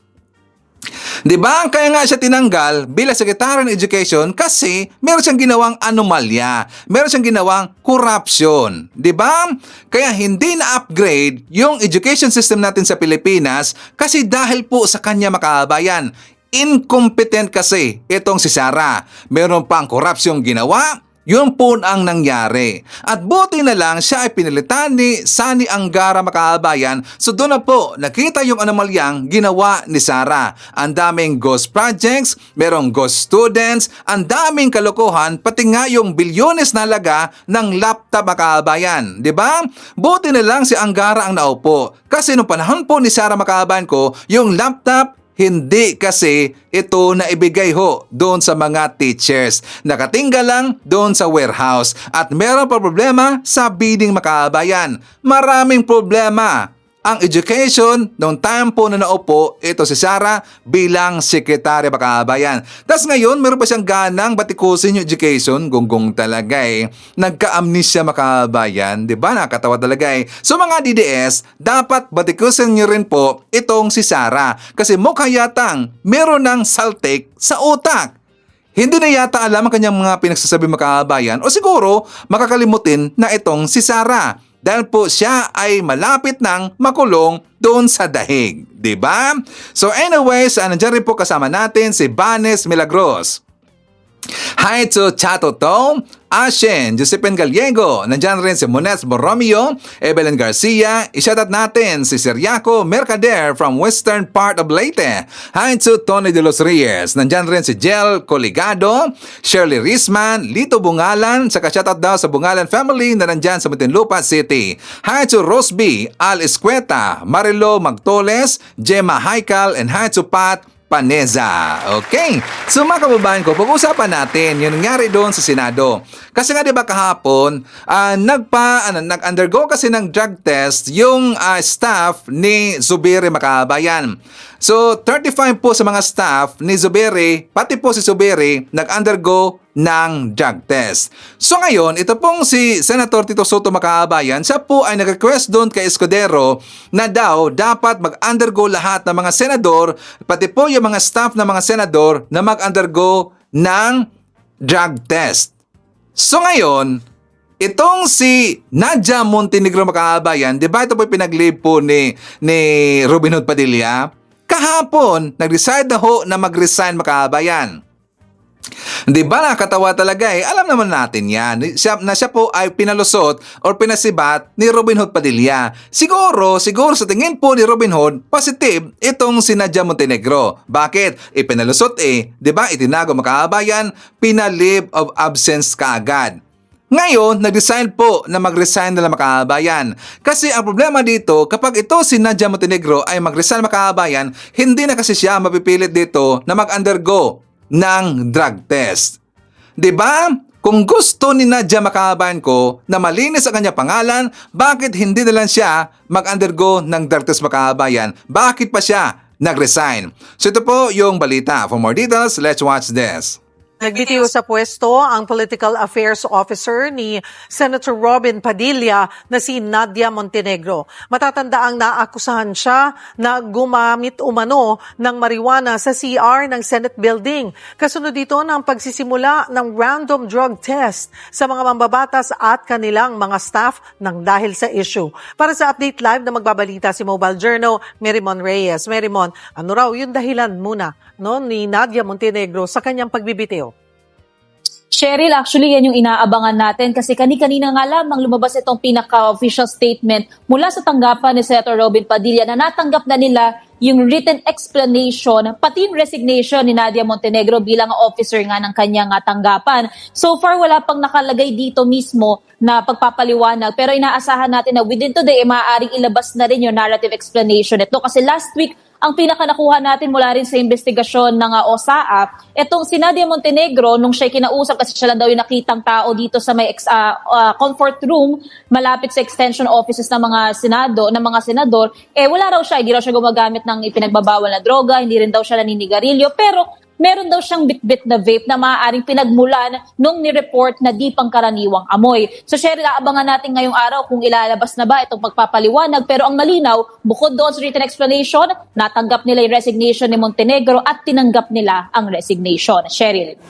Diba? Kaya nga siya tinanggal bilang sekretary ng Education kasi meron siyang ginawang anomalya. Meron siyang ginawang corruption. Diba? Kaya hindi na-upgrade yung education system natin sa Pilipinas kasi dahil po sa kanya, mga kababayan. Incompetent kasi itong si Sara. Meron pang corruption ginawa. Yun po ang nangyari. At buti na lang siya ay pinilitan ni Sani Angara, mga kababayan. So doon na po nakita yung anomalyang ginawa ni Sara. Ang daming ghost projects, merong ghost students, ang daming kalokohan, pati nga yung bilyones na halaga ng laptop, mga kababayan. Diba? Buti na lang si Angara ang naupo. Kasi nung panahon po ni Sara, mga kababayan ko, yung laptop, hindi kasi ito na ibigay ho doon sa mga teachers. Nakatinggal lang doon sa warehouse. At meron pa problema sa bidding, mga kababayan. Maraming problema. ang education nung time po na naupo ito si Sara bilang sekretarya makabayan. Tapos ngayon, meron pa siyang ganang batikusin yung education. Gunggong talaga eh. Nagka-amnesia makabayan. Diba? Nakakatawa talaga eh. So mga DDS, dapat batikusin nyo rin po itong si Sara. Kasi mukha yatang meron ng saltik sa utak. Hindi na yata alam ang kanyang mga pinagsasabi makabayan o siguro makakalimutin na itong si Sara. Dahil po siya ay malapit nang makulong doon sa dahig. Diba? So anyways, nandiyan rin po kasama natin si Vanes Milagros. Hi to Chato Tom, Ashen, Josephine Gallego, nandyan rin si Mones Borromeo, Evelyn Garcia, isyatat natin si Siriaco Mercader from western part of Leyte. Hi to Tony de los Reyes, nandyan rin si Jel Coligado, Shirley Risman, Lito Bungalan, saka shoutout daw sa Bungalan family na nandyan sa Muntinlupa City. Hi to Rosby, Al Escueta, Marilo Magtoles, Gemma Haikal, and hi to Pat Paneza. Okay. So mga kababayan ko, pag-usapan natin yung nangyari doon sa Senado. Kasi nga 'di ba kahapon, nag-undergo kasi ng drug test yung staff ni Zubiri makabayan. So 35 po sa mga staff ni Zubiri, pati po si Zubiri nag-undergo ng drug test. So ngayon, ito pong si Senator Tito Soto makabayan, siya po ay nag-request doon kay Escudero na daw dapat mag-undergo lahat ng mga senador, pati po yung mga staff ng mga senador na mag-undergo ng drug test. So ngayon, itong si Nadia Montenegro makabayan, di ba ito po pinag-leave po ni Robin Hood Padilla? Kahapon, nag-decide na ho na mag-resign makabayan. Di ba nakakatawa talaga eh? Alam naman natin yan na siya po ay pinalusot o pinasibat ni Robin Hood Padilla. Siguro sa tingin po ni Robin Hood, positive itong si Nadia Montenegro. Bakit? Ipinalusot di ba itinago makabayan, pina-leave of absence kaagad. Ngayon, nag-decide po na mag-resign na lang makabayan. Kasi ang problema dito, kapag ito si Nadia Montenegro ay mag-resign makabayan, hindi na kasi siya mapipilit dito na mag-undergo ng drug test. 'Di ba? Kung gusto ni Nadia makabayan ko na malinis ang kanyang pangalan, bakit hindi na lang siya mag-undergo ng drug test makabayan? Bakit pa siya nag-resign? So ito po yung balita. For more details, let's watch this. Nagbitiw sa pwesto ang Political Affairs Officer ni Senator Robin Padilla na si Nadia Montenegro. Matatandaang naakusahan siya na gumamit umano ng marijuana sa CR ng Senate Building. Kasunod dito ng pagsisimula ng random drug test sa mga mambabatas at kanilang mga staff ng dahil sa issue. Para sa Update Live na magbabalita si Mobile Journal, Merymon Reyes. Merymon, ano raw yung dahilan muna ni Nadia Montenegro sa kanyang pagbibitiw? Cheryl, actually yan yung inaabangan natin kasi kani-kanina nga lamang lumabas itong pinaka-official statement mula sa tanggapan ni Senator Robin Padilla na natanggap na nila yung written explanation, pati yung resignation ni Nadia Montenegro bilang officer nga ng kanyang tanggapan. So far, wala pang nakalagay dito mismo na pagpapaliwanag pero inaasahan natin na within today, maaaring ilabas na rin yung narrative explanation ito kasi last week, ang pinakanakuha natin mula rin sa investigasyon ng OSAA, etong si Nadia Montenegro, nung siya kinausap kasi siya lang daw yung nakitang tao dito sa may comfort room, malapit sa extension offices ng mga senador, wala raw siya, hindi raw siya gumagamit ng ipinagbabawal na droga, hindi rin daw siya naninigarilyo, pero meron daw siyang bit-bit na vape na maaaring pinagmulan nung ni-report na di pangkaraniwang amoy. So, Cheryl, aabangan natin ngayong araw kung ilalabas na ba itong pagpapaliwanag. Pero ang malinaw, bukod doon sa written explanation, natanggap nila yung resignation ni Montenegro at tinanggap nila ang resignation. Cheryl.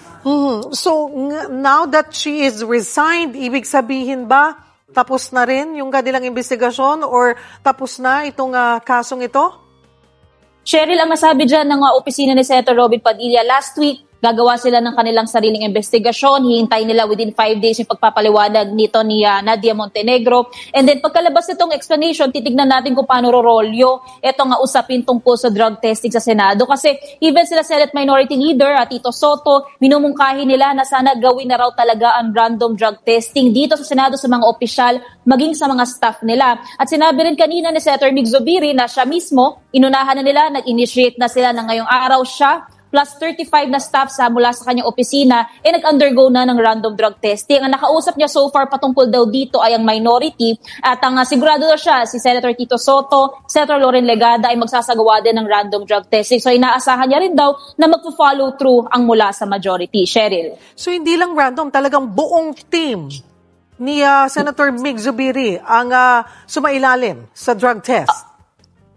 So, now that she is resigned, ibig sabihin ba tapos na rin yung kanilang investigasyon or tapos na itong kasong ito? Cheryl, ang nasabi dyan ng opisina ni Senator Robin Padilla, last week, gagawa sila ng kanilang sariling investigasyon. Hihintay nila within 5 days yung pagpapaliwanag nito ni Nadia Montenegro. And then pagkalabas nitong explanation, titignan natin kung paano rorolyo itong usapin tungkol sa drug testing sa Senado. Kasi even sila Senate Minority Leader, Tito Soto, minumungkahi nila na sana gawin na raw talaga ang random drug testing dito sa Senado sa mga opisyal, maging sa mga staff nila. At sinabi rin kanina ni Senator Mig Zubiri na siya mismo, inunahan na nila, nag-initiate na sila na ngayong araw siya plus 35 na staff mula sa kanyang opisina, nag-undergo na ng random drug testing. Ang nakausap niya so far patungkol daw dito ay ang minority at ang sigurado daw siya, si Senator Tito Soto, Senator Loren Legada ay magsasagawa din ng random drug testing. So inaasahan niya rin daw na magpo-follow through ang mula sa majority. Cheryl. So hindi lang random, talagang buong team ni Senator Mig Zubiri ang sumailalim sa drug test.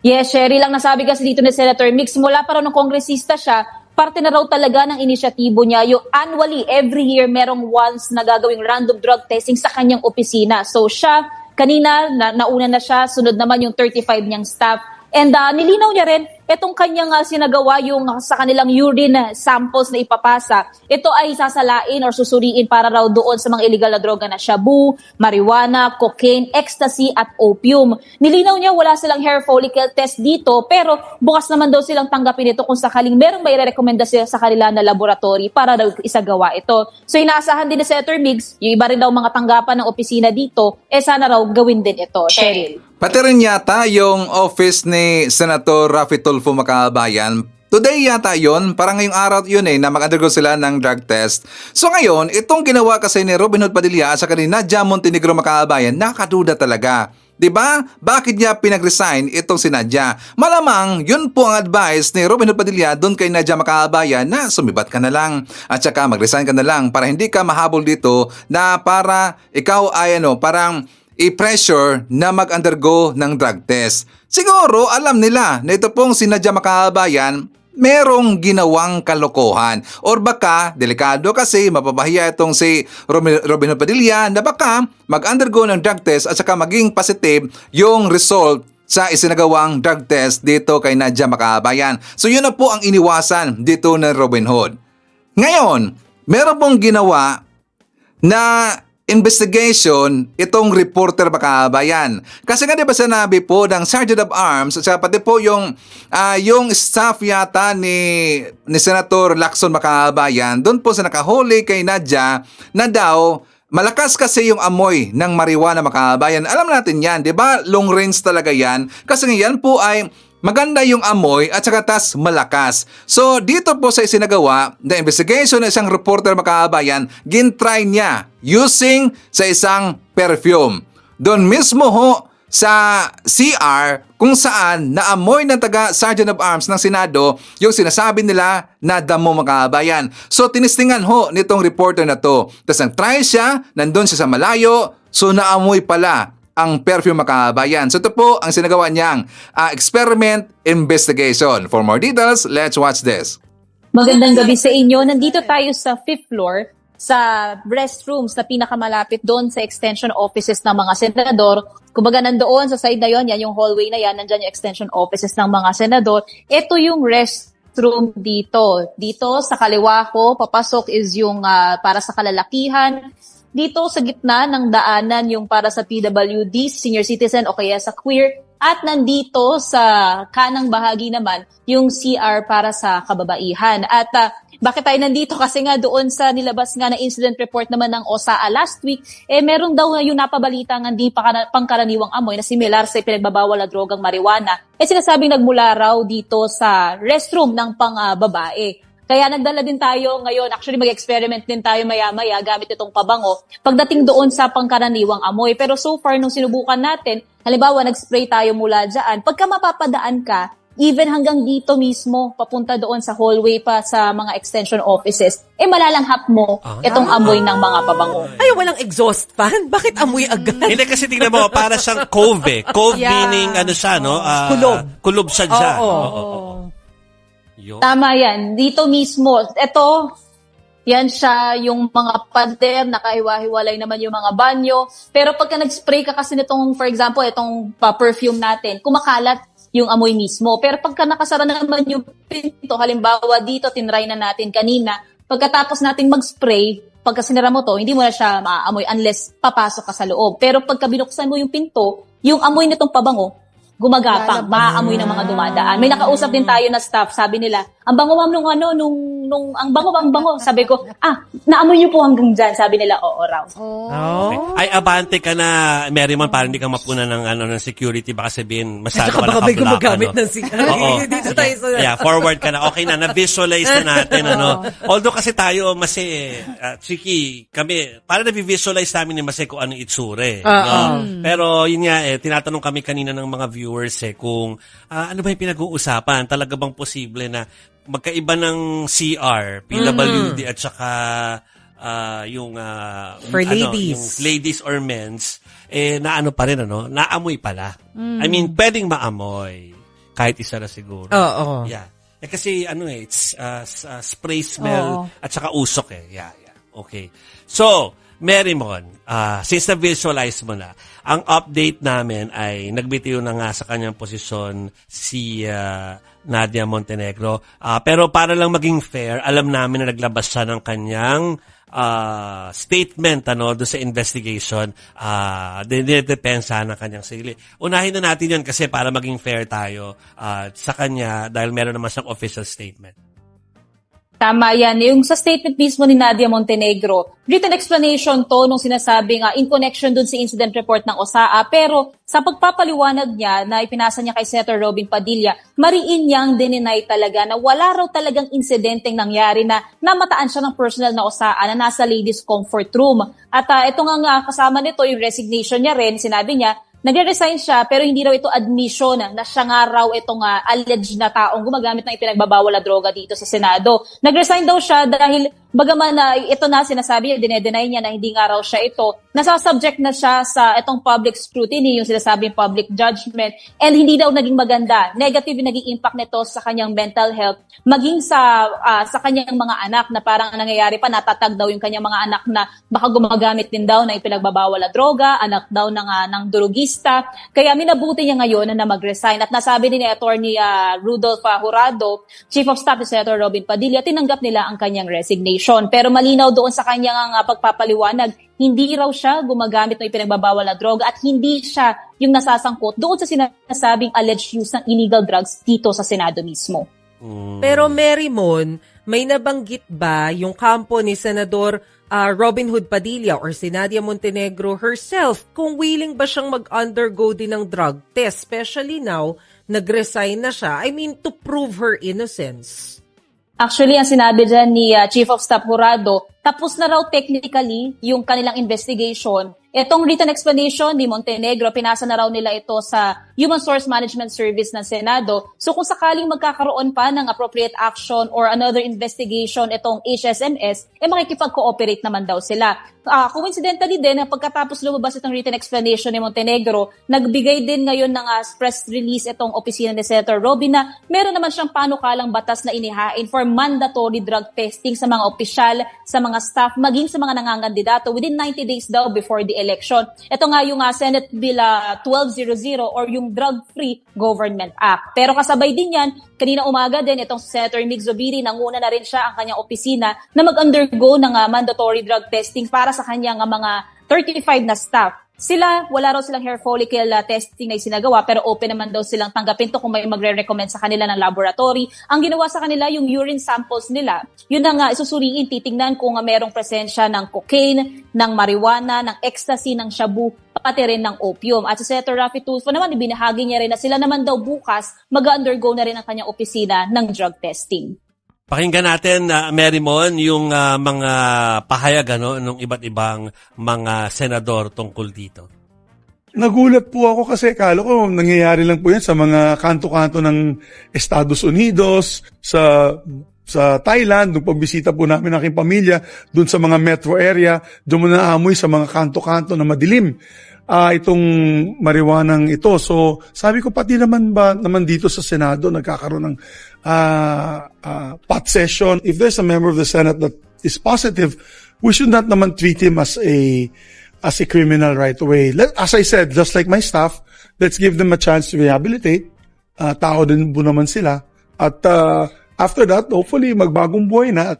Yes, Cheryl, lang nasabi kasi dito ni Senator Mix, mula pa raw nung kongresista siya, parte na raw talaga ng inisyatibo niya. Yung annually, every year, merong once na gagawing random drug testing sa kanyang opisina. So siya, kanina, nauna na siya, sunod naman yung 35 niyang staff. And nilinaw niya rin, itong kanyang sinagawa yung sa kanilang urine samples na ipapasa, ito ay sasalain or susuriin para raw doon sa mga illegal na droga na shabu, marijuana, cocaine, ecstasy at opium. Nilinaw niya wala silang hair follicle test dito pero bukas naman daw silang tanggapin ito kung sakaling merong may rekomenda sila sa kanila na laboratory para daw isagawa ito. So inaasahan din ni Senator Migs, yung iba rin daw mga tanggapan ng opisina dito, sana raw gawin din ito. Cheryl. Pati rin yata yung office ni Senator Raffy Tulfo Makabayan. Today yata yun, parang ngayong araw yun na mag-undergo sila ng drug test. So ngayon, itong ginawa kasi ni Robin Hood Padilla sa kanina Nadia Montenegro Makabayan, nakaduda talaga. 'Di ba? Bakit niya pinag-resign itong si Nadia? Malamang yun po ang advice ni Robin Hood Padilla doon kay Nadia Makabayan na sumibat ka na lang at saka mag-resign ka na lang para hindi ka mahabol dito na para ikaw ay parang i-pressure na mag-undergo ng drug test. Siguro alam nila na ito pong si Nadia Makabayan merong ginawang kalokohan. Or baka, delikado kasi mapapahiya itong si Robin Hood Padilla na baka mag-undergo ng drug test at saka maging positive yung result sa isinagawang drug test dito kay Nadia Makabayan. So yun na po ang iniwasan dito ng Robin Hood. Ngayon, meron pong ginawa na investigation itong reporter Makabayan. Kasi nga diba sinabi po ng Sergeant of Arms at saka pati po yung staff yata ni Senator Lacson Makabayan, doon po sa nakahuli kay Nadia na daw malakas kasi yung amoy ng marijuana Makabayan. Alam natin yan, di ba? Long range talaga yan. Kasi ngayon po ay maganda yung amoy at saka tas malakas. So dito po sa isinagawa na investigation ng isang reporter Makabayan, gintry niya using sa isang perfume. Doon mismo ho sa CR kung saan naamoy ng taga Sergeant of Arms ng Senado yung sinasabi nila na damo Makabayan. So tinistingan ho nitong reporter na to. Tapos nag-try siya, nandun siya sa malayo, so naamoy pala ang perfume Makabayan. So ito po ang sinagawa niyang experiment investigation. For more details, let's watch this. Magandang gabi sa inyo. Nandito tayo sa 5th floor sa restrooms na pinakamalapit doon sa extension offices ng mga senador. Kumbaga nandoon sa side na yon, yan yung hallway na yan, nandyan yung extension offices ng mga senador. Ito yung restroom dito. Dito sa kaliwa ko, papasok is yung para sa kalalakihan. Dito sa gitna ng daanan yung para sa PWD, senior citizen o kaya sa queer. At nandito sa kanang bahagi naman yung CR para sa kababaihan. At bakit tayo nandito? Kasi nga doon sa nilabas nga na incident report naman ng OSAA last week, meron daw yung napabalita nga di pangkaraniwang amoy na similar sa pinagbabawal na drogang marijuana. Sinasabing nagmula raw dito sa restroom ng pang-babae. Kaya nagdala din tayo ngayon, actually mag-experiment din tayo maya-maya gamit itong pabango pagdating doon sa pangkaraniwang amoy. Pero so far, nung sinubukan natin, halimbawa nag-spray tayo mula dyan, pagka mapapadaan ka, even hanggang dito mismo, papunta doon sa hallway pa sa mga extension offices, malalanghap mo itong amoy ng mga pabango. Ay, walang exhaust fan? Bakit amoy agad? Hindi kasi tingnan mo, para siyang cove eh. Cove meaning ano siya, no? Kulob siya dyan. Tama yan. Dito mismo, ito, yan siya yung mga pader, nakahiwa-hiwalay naman yung mga banyo. Pero pagka nag-spray ka kasi nitong, for example, itong perfume natin, kumakalat yung amoy mismo. Pero pagka nakasara naman yung pinto, halimbawa dito, tinry na natin kanina, pagkatapos natin mag-spray, pagka sinara mo to, hindi mo na siya maaamoy unless papasok ka sa loob. Pero pagka binuksan mo yung pinto, yung amoy nitong pabango, gumagapang, maaamoy ng mga dumadaan. May nakausap din tayo na staff, sabi nila, ang bango ma'am nung ang bango. Sabi ko, naamoy niyo po hanggang dyan. Sabi nila, oo raw. Ay, abante ka na, Merrimon, para hindi ka mapuna ng security. Baka sabihin, masyado ka Baka may nakablock. gumagamit ng Oo. Dito tayo sa... Yeah, forward ka na. Okay na-visualize na natin. Although kasi tayo, Chiki, kami, para na-visualize namin ni Mase kung ano itsure. Pero yun nga, tinatanong kami kanina ng mga viewers kung ano ba yung pinag-uusapan? Talaga bang posible na magkaiba ng CR, PWD at saka yung For ladies. yung ladies or men's na ano pa rin naamoy pala. I mean, pwedeng maamoy kahit isa na siguro. Oo. Yeah. Kasi it's spray smell at saka usok Yeah. Okay. So, Merrimon, since na-visualize mo na, ang update namin ay nagbitiw na nga sa kanyang posisyon si Nadia Montenegro. Pero para lang maging fair, alam namin na naglabas siya ng kanyang statement doon sa investigation. Dinedepensa ng kanyang sarili. Unahin na natin yun kasi para maging fair tayo sa kanya dahil meron naman siyang official statement. Tama yan. Yung sa statement mismo ni Nadia Montenegro, written explanation to nung sinasabing in connection dun sa incident report ng OSAA. Pero sa pagpapaliwanag niya na ipinasa niya kay Senator Robin Padilla, mariin niyang dininay talaga na wala raw talagang insidenteng nangyari na namataan siya ng personal na OSAA na nasa ladies comfort room. At ito nga kasama nito yung resignation niya rin, sinabi niya, nagre-resign siya pero hindi raw ito admission na siya nga raw itong alleged na taong gumagamit ng ipinagbabawal na droga dito sa Senado. Nag-resign daw siya dahil bagaman na ito na sinasabi niya, dinedenay niya na hindi nga raw siya ito, nasasubject na siya sa itong public scrutiny, yung sinasabing public judgment, and hindi daw naging maganda. Negative yung naging impact nito sa kanyang mental health, maging sa kanyang mga anak na parang nangyayari pa, natatag daw yung kanyang mga anak na baka gumagamit din daw ng ipinagbabawal na droga, anak daw ng durugista. Kaya minabuti niya ngayon na mag-resign. At nasabi din ni Attorney Rudolph Jurado, Chief of Staff ni Senator Robin Padilla, tinanggap nila ang kanyang resignation. Pero malinaw doon sa kanyang pagpapaliwanag, hindi raw siya gumagamit ng ipinagbabawal na droga at hindi siya yung nasasangkot doon sa sinasabing alleged use ng illegal drugs dito sa Senado mismo. Pero Merrimon, may nabanggit ba yung kampo ni Senador Robin Hood Padilla or si Nadia Montenegro herself kung willing ba siyang mag-undergo din ng drug test, especially now, nag-resign na siya, I mean, to prove her innocence? Actually, ang sinabi dyan ni Chief of Staff Jurado, tapos na raw technically yung kanilang investigation. Itong written explanation ni Montenegro, pinasa na raw nila ito sa Human Source Management Service ng Senado. So kung sakaling magkakaroon pa ng appropriate action or another investigation itong HSMS, makikipag-cooperate naman daw sila. Coincidentally din, pagkatapos lumabas itong written explanation ni Montenegro, nagbigay din ngayon ng press release itong opisina ni Senator Robin na meron naman siyang panukalang batas na inihain for mandatory drug testing sa mga opisyal, sa mga staff, maging sa mga nangangandidato within 90 days daw before the election. Ito nga yung Senate Bill 1200 or yung Drug-Free Government Act. Pero kasabay din yan, kanina umaga din itong Senator Mig Zubiri, nanguna na rin siya ang kanyang opisina na mag-undergo ng mandatory drug testing para sa kanyang mga 35 na staff. Sila, wala raw silang hair follicle testing na isinagawa pero open naman daw silang tanggapin to kung may magre-recommend sa kanila ng laboratory. Ang ginawa sa kanila, yung urine samples nila, yun na isusuriin, titingnan kung merong presensya ng cocaine, ng marijuana, ng ecstasy, ng shabu, pati rin ng opium. At si Senator Raffy Tulfo naman, ibinahagi niya rin na sila naman daw bukas mag-undergo na rin ang kanyang opisina ng drug testing. Pakinggan natin, Merrimon, yung mga pahayag ng iba't ibang mga senador tungkol dito. Nagulat po ako kasi akala ko nangyayari lang po yan sa mga kanto-kanto ng Estados Unidos, sa Thailand, nung pagbisita po namin ng aking pamilya, dun sa mga metro area, doon mo naamoy sa mga kanto-kanto na madilim. Itong marijuanang ito. So, sabi ko, pati naman dito sa Senado, nagkakaroon ng pot session. If there's a member of the Senate that is positive, we should not naman treat him as a criminal right away. As I said, just like my staff, let's give them a chance to rehabilitate. Tao din po naman sila. At after that, hopefully, magbagong buhay na.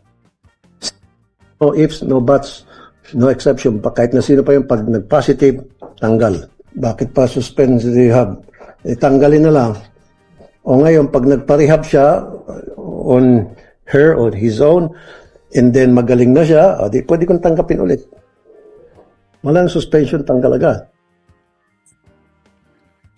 No ifs, no buts, no exception. Kahit na sino pa yung pag nag-positive, tanggal. Bakit pa suspend si rehab? Tanggalin na lang. O ngayon, pag nagpa-rehab siya, on her, on his own, and then magaling na siya, di pwede kong tanggapin ulit. Walang suspension, tanggal agad.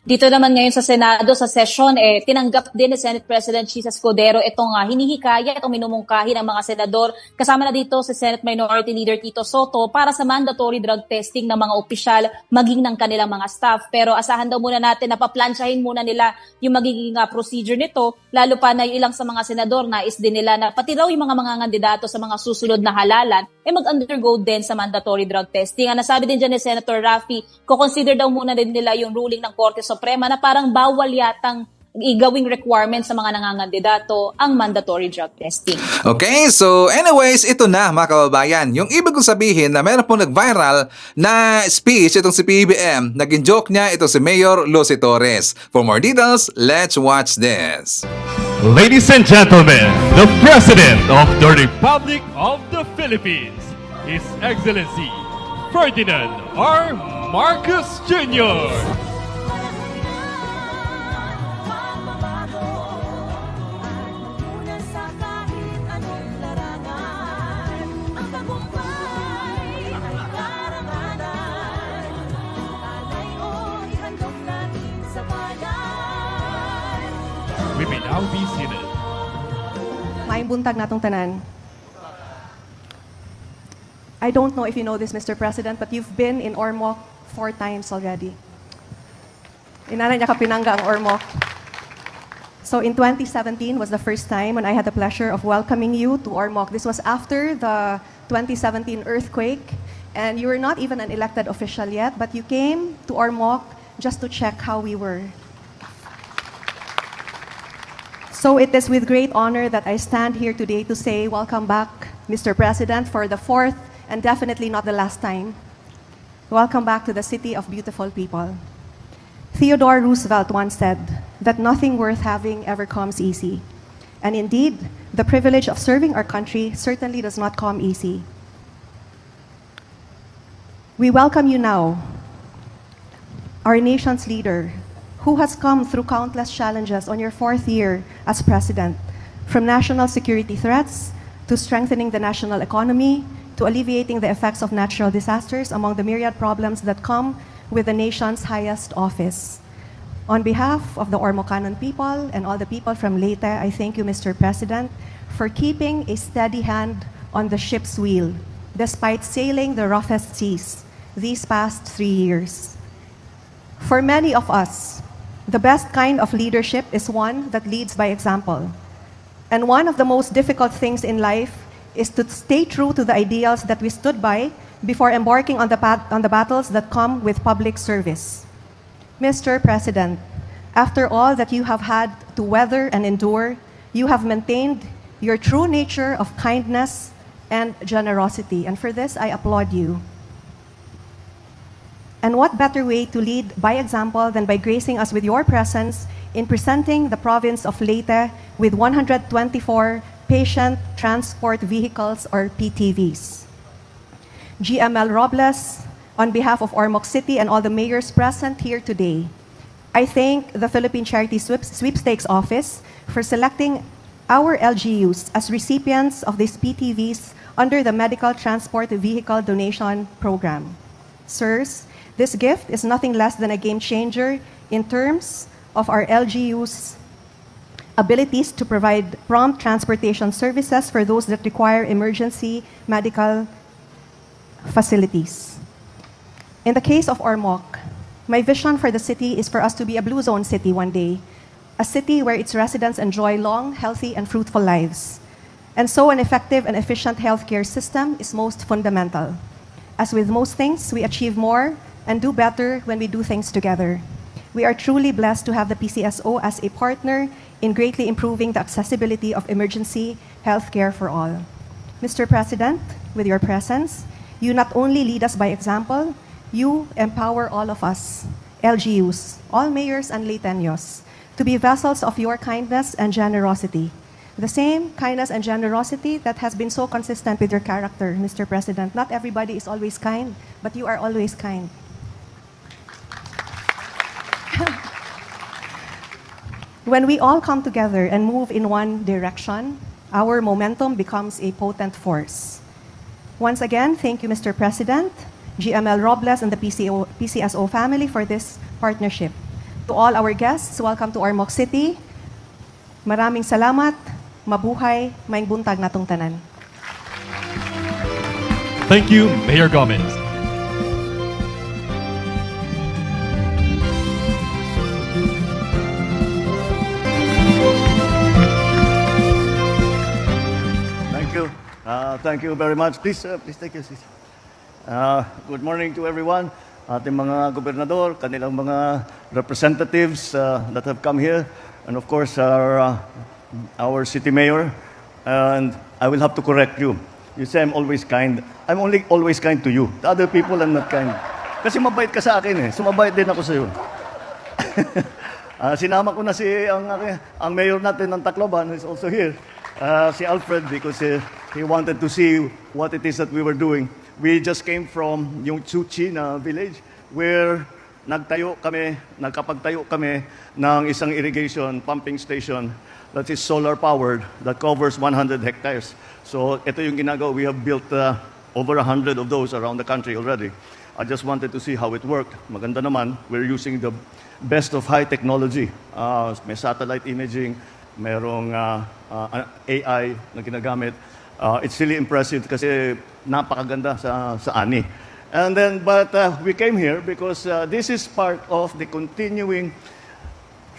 Dito naman ngayon sa Senado, sa session, tinanggap din ni Senate President Chisa Escudero itong hinihikayat o minumungkahi ng mga senador. Kasama na dito si Senate Minority Leader Tito Soto para sa mandatory drug testing ng mga opisyal maging ng kanilang mga staff. Pero asahan daw muna natin na paplansyahin muna nila yung magiging procedure nito, lalo pa na yung ilang sa mga senador nais din nila na pati raw yung mga kandidato sa mga susunod na halalan mag-undergo din sa mandatory drug testing. Ang nasabi din dyan ni Senator Raffy, consider daw muna din nila yung ruling ng Korte Suprema na parang bawal yatang igawing requirement sa mga nangangandidato ang mandatory drug testing. Okay, so anyways, ito na mga kababayan. Yung ibig kong sabihin na meron pong nag-viral na speech itong si PBBM. Naging joke niya ito si Mayor Lucy Torres. For more details, let's watch this. Ladies and gentlemen, the President of the Republic of the Philippines, His Excellency Ferdinand R. Marcos Jr. We may now be seated. Maayong buntag natong tanan. I don't know if you know this, Mr. President, but you've been in Ormoc 4 times already. Inana niya ka pinangga ang Ormoc. So in 2017 was the first time when I had the pleasure of welcoming you to Ormoc. This was after the 2017 earthquake, and you were not even an elected official yet, but you came to Ormoc just to check how we were. So it is with great honor that I stand here today to say welcome back, Mr. President, for the 4th and definitely not the last time. Welcome back to the city of beautiful people. Theodore Roosevelt once said that nothing worth having ever comes easy. And indeed, the privilege of serving our country certainly does not come easy. We welcome you now, our nation's leader, who has come through countless challenges on your 4th year as president, from national security threats to strengthening the national economy to alleviating the effects of natural disasters among the myriad problems that come with the nation's highest office. On behalf of the Ormocanon people and all the people from Leyte, I thank you, Mr. President, for keeping a steady hand on the ship's wheel, despite sailing the roughest seas these past 3 years. For many of us, the best kind of leadership is one that leads by example. And one of the most difficult things in life is to stay true to the ideals that we stood by before embarking on the battles that come with public service. Mr. President, after all that you have had to weather and endure, you have maintained your true nature of kindness and generosity. And for this, I applaud you. And what better way to lead by example than by gracing us with your presence in presenting the province of Leyte with 124 patient transport vehicles or PTVs. GML Robles, on behalf of Ormoc City and all the mayors present here today, I thank the Philippine Charity Sweepstakes Office for selecting our LGUs as recipients of these PTVs under the Medical Transport Vehicle Donation Program. Sirs, this gift is nothing less than a game changer in terms of our LGU's abilities to provide prompt transportation services for those that require emergency medical facilities. In the case of Ormoc, my vision for the city is for us to be a blue zone city one day, a city where its residents enjoy long, healthy, and fruitful lives. And so an effective and efficient healthcare system is most fundamental. As with most things, we achieve more and do better when we do things together. We are truly blessed to have the PCSO as a partner in greatly improving the accessibility of emergency healthcare for all. Mr. President, with your presence, you not only lead us by example, you empower all of us, LGUs, all mayors and Leyteños, to be vessels of your kindness and generosity. The same kindness and generosity that has been so consistent with your character, Mr. President. Not everybody is always kind, but you are always kind. When we all come together and move in one direction, our momentum becomes a potent force. Once again, thank you, Mr. President, GML Robles, and the PCSO family for this partnership. To all our guests, welcome to Ormoc City. Maraming salamat. Mabuhay, maing buntag natong tanan. Thank you, Mayor Gomez. Thank you. Thank you very much. Please take your seat. Good morning to everyone. Ating mga gobernador, kanilang mga representatives that have come here, and of course our city mayor. And I will have to correct you. You say I'm always kind. I'm only always kind to you. The other people I'm not kind. Kasi mabait ka sa akin eh. So mabait din ako sa iyo. Sinama ko na ang mayor natin ng Tacloban, who is also here, si Alfred, because he wanted to see what it is that we were doing. We just came from yung Tsuchi na village where nagkapagtayo kami ng isang irrigation pumping station that is solar powered that covers 100 hectares. So ito yung ginagawa. We have built over 100 of those around the country already. I just wanted to see how it worked. Maganda naman. We're using the best of high technology. May satellite imaging, merong AI na ginagamit. It's really impressive kasi napakaganda sa ani. And then, but we came here because this is part of the continuing,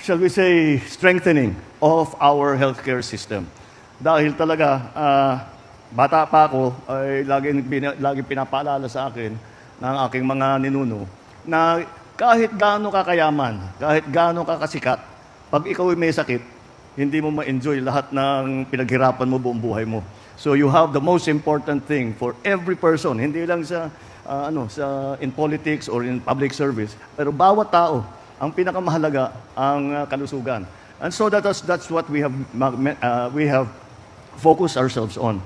shall we say, strengthening of our healthcare system. Dahil talaga, bata pa ako, ay laging pinapaalala sa akin ng aking mga ninuno na kahit gaano kakayaman, kahit gaano kakasikat, pag ikaw ay may sakit, hindi mo ma-enjoy lahat ng pinaghirapan mo buong buhay mo. So you have the most important thing for every person, hindi lang sa in politics or in public service, pero bawat tao, ang pinakamahalaga ang kalusugan. And so that's what we have focused ourselves on.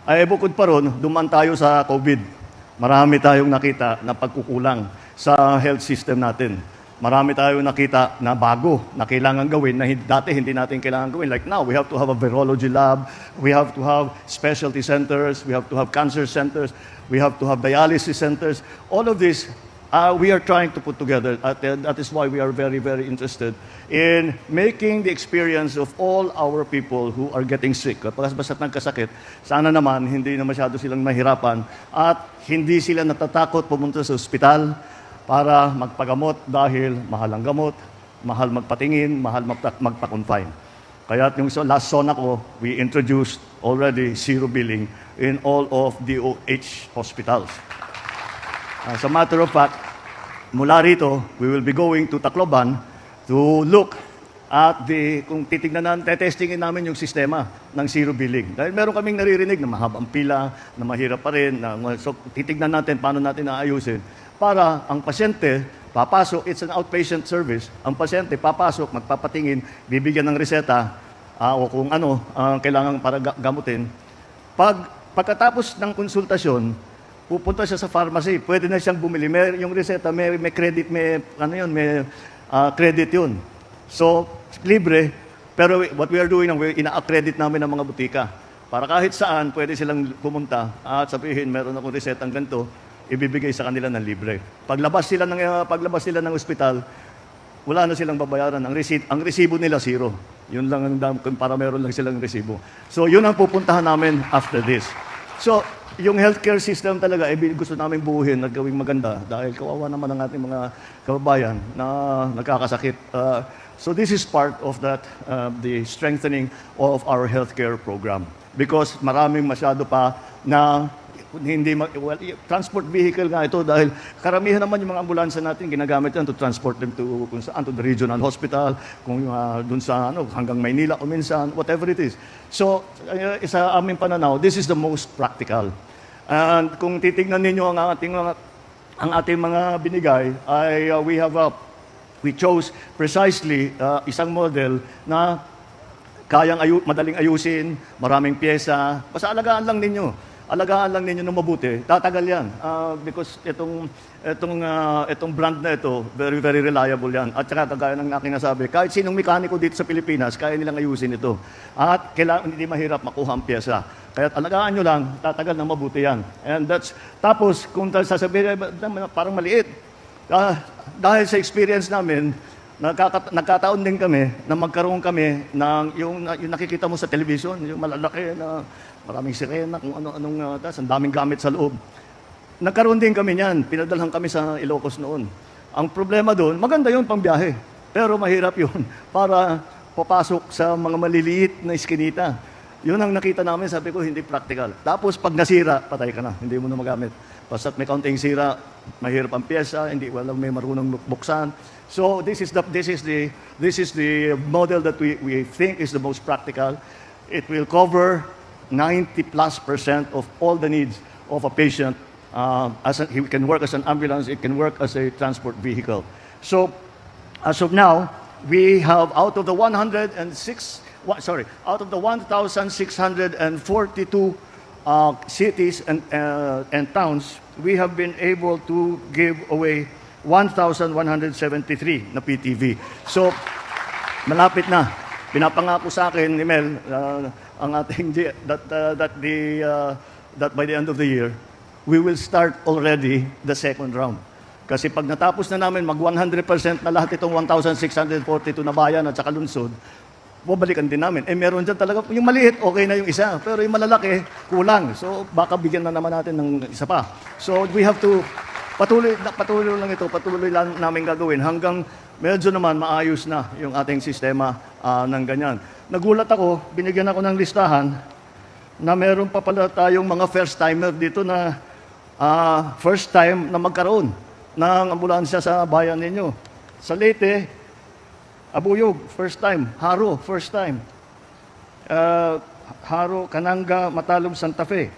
Ay bukod pa ron, duman tayo sa COVID. Marami tayong nakita na pagkukulang sa health system natin. Marami tayong nakita na bago na kailangan gawin na dati hindi natin kailangan gawin. Like now, we have to have a virology lab, we have to have specialty centers, we have to have cancer centers, we have to have dialysis centers. All of this, we are trying to put together. That is why we are very, very interested in making the experience of all our people who are getting sick. Kapag basta't nagkasakit, sana naman hindi na masyado silang mahirapan at hindi sila natatakot pumunta sa ospital para magpagamot dahil mahal ang gamot, mahal magpatingin, mahal magpa-confine. Kaya yung last SONA ko, we introduced already zero billing in all of DOH hospitals. As a matter of fact, mula rito, we will be going to Tacloban to look at kung titignan natin, testingin namin yung sistema ng zero billing. Dahil meron kaming naririnig na mahabang pila, na mahirap pa rin, so titignan natin paano natin naayusin. Para ang pasyente, papasok, it's an outpatient service, ang pasyente papasok, magpapatingin, bibigyan ng reseta, o kung ano ang kailangan para gamutin. Pagkatapos ng konsultasyon, pupunta siya sa pharmacy, pwede na siyang bumili. Yung reseta, may credit, may credit yun. So, libre, pero what we are doing, ina-accredit namin ng mga butika. Para kahit saan, pwede silang pumunta at sabihin, meron akong resetang ganito, ibibigay sa kanila ng libre. Paglabas sila ng ospital, wala na silang babayaran. Ang resibo nila, zero. Yun lang para meron lang silang resibo. So, yun ang pupuntahan namin after this. So, yung healthcare system talaga, gusto namin buuhin na gawing maganda dahil kawawa naman ang ating mga kababayan na nagkakasakit. So, this is part of that, the strengthening of our healthcare program. Because maraming masyado pa na transport vehicle nga ito dahil karamihan naman yung mga ambulansya natin ginagamit yan to transport them to kung saan, to the regional hospital, kung dun sa hanggang Maynila o minsan, whatever it is. So, sa aming pananaw, this is the most practical. And kung titingnan ninyo ang ating mga binigay, ay we chose precisely isang model na kayang madaling ayusin, maraming pyesa, basta alagaan lang ninyo. alagaan lang ninyo ng mabuti, tatagal yan. Because itong brand na ito, very, very reliable yan. At saka kagaya ng aking nasabi, kahit sinong mekaniko dito sa Pilipinas, kaya nilang ayusin ito. At kailangan, hindi mahirap makuha ang pyesa. Kaya alagaan nyo lang, tatagal ng mabuti yan. And tapos, kung sasabihin, parang maliit. Dahil sa experience namin, nagkataon din kami na magkaroon kami ng yung nakikita mo sa television, yung malalaki na maraming sirena, kung ano-anong, ang daming gamit sa loob. Nagkaroon din kami niyan, pinadalhan kami sa Ilocos noon. Ang problema doon, maganda yun pang biyahe, pero mahirap yun para papasok sa mga maliliit na iskinita. Yun ang nakita namin, sabi ko, hindi practical. Tapos pag nasira, patay ka na, hindi mo na magamit. Basta't may kaunting sira, mahirap ang pyesa, walang may marunong buksan. So this is the model that we think is the most practical. It will cover 90+% of all the needs of a patient. He can work as an ambulance, it can work as a transport vehicle. So as of now, we have out of the 1,642 cities and towns, we have been able to give away 1,173 na PTV. So, malapit na. Pinapangako sa akin ni Mel, ang ating that by the end of the year, we will start already the second round. Kasi pag natapos na namin, mag 100% na lahat itong 1,642 na bayan at saka lungsod, babalikan din namin. Meron dyan talaga, yung maliit, okay na yung isa. Pero yung malalaki, kulang. So, baka bigyan na naman natin ng isa pa. So, we have to, patuloy lang namin gagawin hanggang medyo naman maayos na yung ating sistema ng ganyan. Nagulat ako, binigyan ako ng listahan na meron pa pala tayong mga first-timer dito na first time na magkaroon ng ambulansya sa bayan ninyo. Sa Leyte, Abuyog, first time. Haro, first time. Haro, Cananga, Matalom, Santa Fe.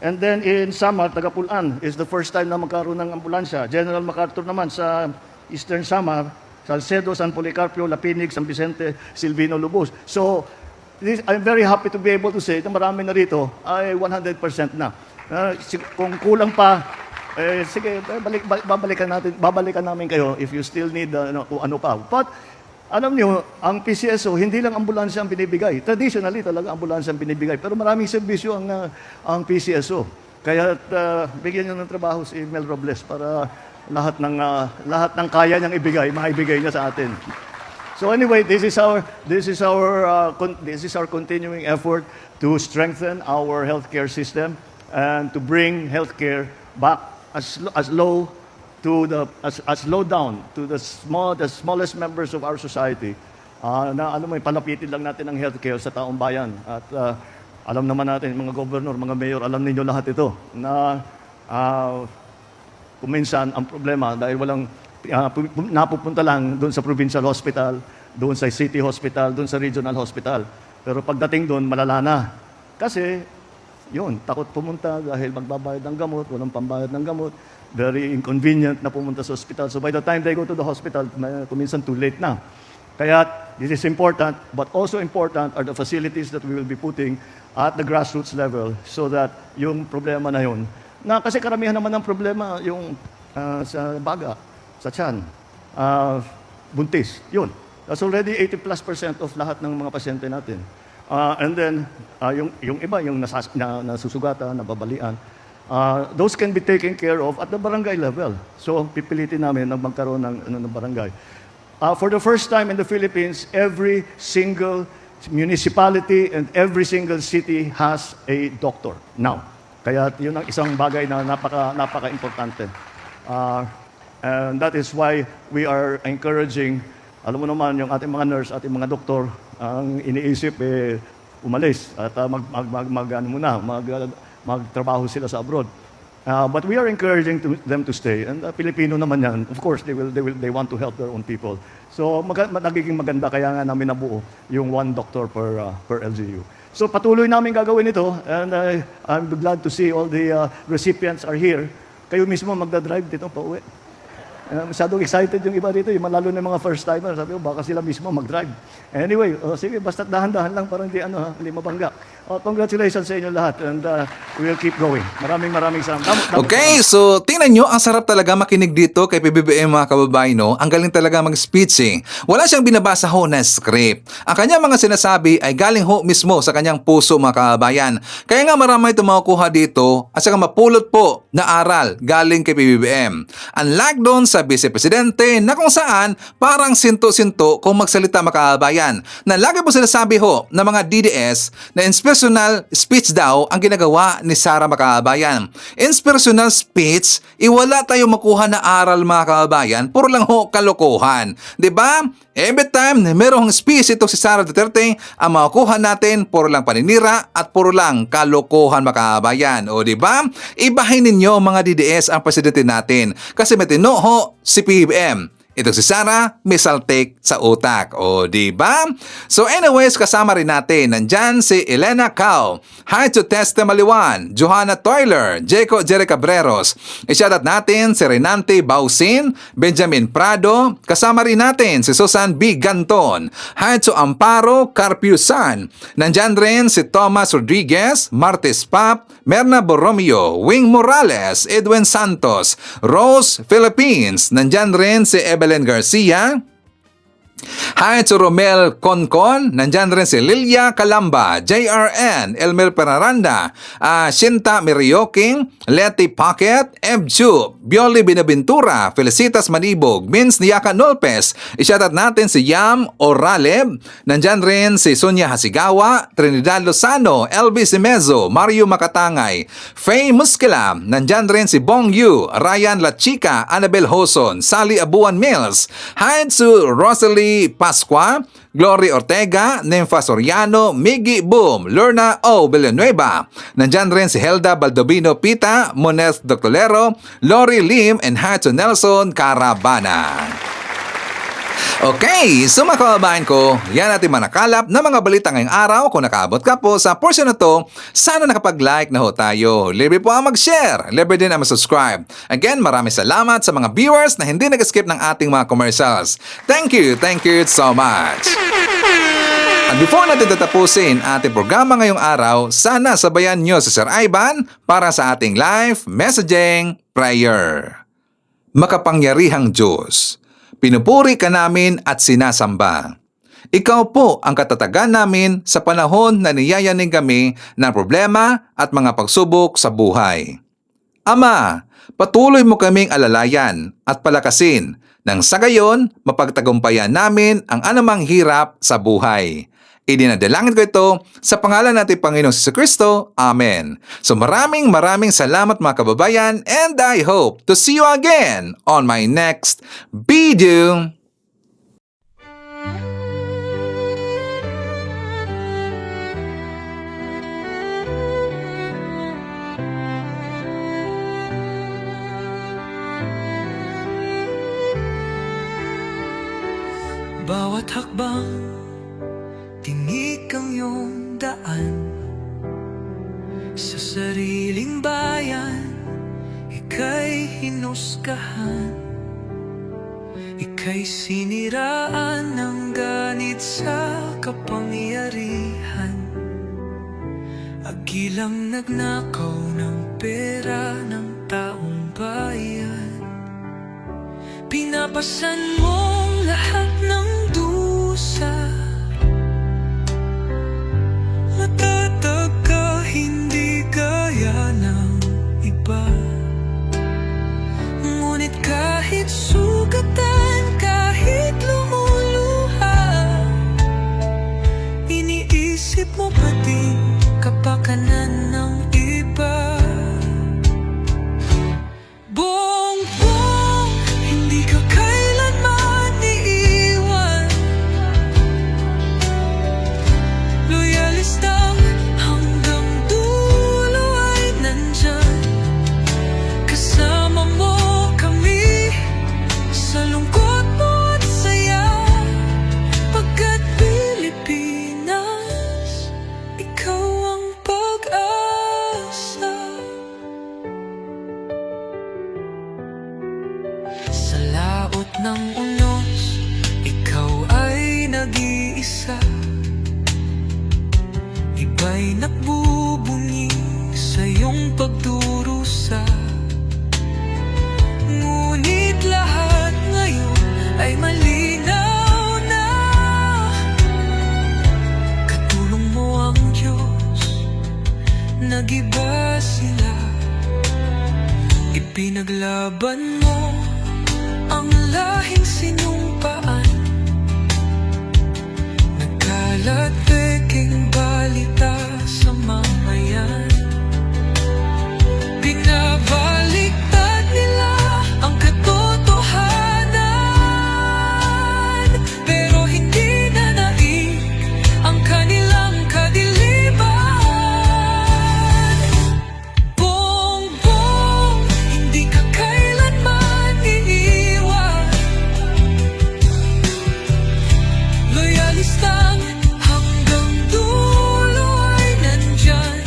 And then in Samar, Tagapulan is the first time na magkaroon ng ambulansya. General MacArthur naman sa Eastern Samar, Salcedo, San Policarpio, Lapinig, San Vicente, Silvino, Lubos. So, I'm very happy to be able to say na marami na rito ay 100% na. Kung kulang pa, sige, babalikan namin kayo if you still need ano pa. But, alam niyo, ang PCSO, hindi lang ambulansya ang binibigay. Traditionally, talaga ambulansya ang binibigay. Pero maraming serbisyo ang PCSO. Kaya bigyan niyo ng trabaho si Mel Robles para lahat ng kaya niyang ibigay, maibigay niya sa atin. So anyway, this is our continuing effort to strengthen our healthcare system and to bring healthcare back as low down to the smallest members of our society. Na palapitin lang natin ang healthcare sa taong bayan. At alam naman natin, mga governor, mga mayor, alam ninyo lahat ito na kuminsan ang problema dahil walang napupunta lang doon sa provincial hospital, doon sa city hospital, doon sa regional hospital. Pero pagdating doon, malala na. Kasi, yun, takot pumunta dahil magbabayad ng gamot, walang pambayad ng gamot, very inconvenient na pumunta sa hospital. So by the time they go to the hospital, kuminsan too late na. Kaya, this is important, but also important are the facilities that we will be putting at the grassroots level so that yung problema na yun, na kasi karamihan naman ng problema yung sa baga, sa tiyan, buntis, yun. That's already 80+% of lahat ng mga pasyente natin. And then, yung iba, yung nasusugatan, nababalian, those can be taken care of at the barangay level. So, pipilitin namin na magkaroon ng barangay. For the first time in the Philippines, every single municipality and every single city has a doctor now. Kaya yun ang isang bagay na napaka-importante. And that is why we are encouraging, alam mo naman, yung ating mga nurse, ating mga doktor, ang iniisip umalis at magtrabaho sila sa abroad. But we are encouraging them to stay. And Pilipino naman yan. Of course, they want to help their own people. So nagiging maganda kaya nga namin nabuo yung one doctor per LGU. So patuloy namin gagawin ito. And I'm glad to see all the recipients are here. Kayo mismo magdadrive dito pa uwi. Masyadong excited yung iba dito, yung lalo na mga first-timer. Sabi ko, baka sila mismo mag-drive. Anyway, sige, basta dahan-dahan lang, parang hindi mabangga. Congratulations sa inyo lahat and we'll keep going. Maraming salamat. Okay, so tingnan nyo, ang sarap talaga makinig dito kay PBBM mga kababayan, no? Ang galing talaga mag-speech eh. Wala siyang binabasa ho na script. Ang kanyang mga sinasabi ay galing ho mismo sa kanyang puso mga kababayan. Kaya nga marami itong makukuha dito at saka mapulot po na aral galing kay PBBM. Unlike doon sa Vice Presidente na kung saan parang sinto-sinto kung magsalita mga kababayan, na lagi po sinasabi ho ng mga DDS na inspirational speech daw ang ginagawa ni Sara mga kababayan. Inspirational speech, wala tayo makuha na aral mga kababayan, puro lang ho kalokohan. 'Di ba? Every time na merong speech ito si Sara Duterte, ang makukuha natin puro lang paninira at puro lang kalokohan mga kababayan. O 'di ba? Ibahin ninyo mga DDS ang presidente natin kasi matino ho si PBM. Ito si Sara, may saltik sa utak. O, di ba? So anyways, kasama rin natin. Nandyan si Elena Cao, hi to Testa Maliwan, Johanna Toiler, Jeco Jerry Cabreros. I-shoutout natin si Renante Bausin, Benjamin Prado. Kasama rin natin si Susan B. Ganton, hi to Amparo Carpiusan. Nandyan rin si Thomas Rodriguez, Martes Pap, Merna Borromeo, Wing Morales, Edwin Santos, Rose Philippines. Nandyan rin si Evelyn Garcia. Hi to Romel Concon, nandyan rin si Lilia Calamba, JRN, Elmer Peraranda, Shinta Mirioking, Letty Pocket, Ebchu, Bioli Binaventura, Felicitas Manibog, Vince Niaka Nolpes. I-shoutout natin si Yam Oraleb, nandyan rin si Sonia Hasigawa, Trinidad Lozano, Elvis Simezo, Mario Makatangay, Faye Muskela, nandyan rin si Bong Yu, Ryan Lachica, Annabel Hoson, Sally Abuan Mills. Hi to Rosalie Pasqua, Glory Ortega, Nympha Soriano, Miggy Boom, Lorna O. Villanueva. Nandyan rin si Helda Baldovino Pita, Moneth Doctolero, Lori Lim, and Hato Nelson Carabana. Okay, so mga kababayan ko, yan natin manakalap na mga balita ngayong araw. Kung nakaabot ka po sa portion na to, sana nakapag-like na ho tayo. Libre po ang mag-share, libre din ang mag-subscribe. Again, maraming salamat sa mga viewers na hindi nag-skip ng ating mga commercials. Thank you so much. At before natin tatapusin ating programa ngayong araw, sana sabayan nyo si Sir Ivan para sa ating live messaging prayer. Makapangyarihang Diyos, pinupuri ka namin at sinasamba. Ikaw po ang katatagan namin sa panahon na niyayanig kami ng problema at mga pagsubok sa buhay. Ama, patuloy mo kaming alalayan at palakasin nang sa gayon mapagtagumpayan namin ang anumang hirap sa buhay. Idinadalangin ko ito sa pangalan natin Panginoong Jesucristo. Amen. So maraming salamat mga kababayan, and I hope to see you again on my next video. Bawat hakbang tinik ang iyong daan sa sariling bayan, ika'y hinusgahan, ika'y siniraan ng ganit sa kapangyarihan, agilang nagnakaw ng pera ng taong bayan. Pinapasan mong lahat ng dusa, matatag ka, hindi gaya ng iba. Ngunit kahit sugatan, kahit lumuluha, iniisip mo pa din kapakanan ng iba. Bongbong, hindi ka kailanman Laban mo ang lahing sinumpaan. Nagkalat peking balita sa mamayan. Binabaliktad nila ang katotohanan, pero hindi na naig ang kanilang kadiliman. Bongbong, hindi ka kailanman iiwan. Loyalistang hanggang dulo ay nandyan.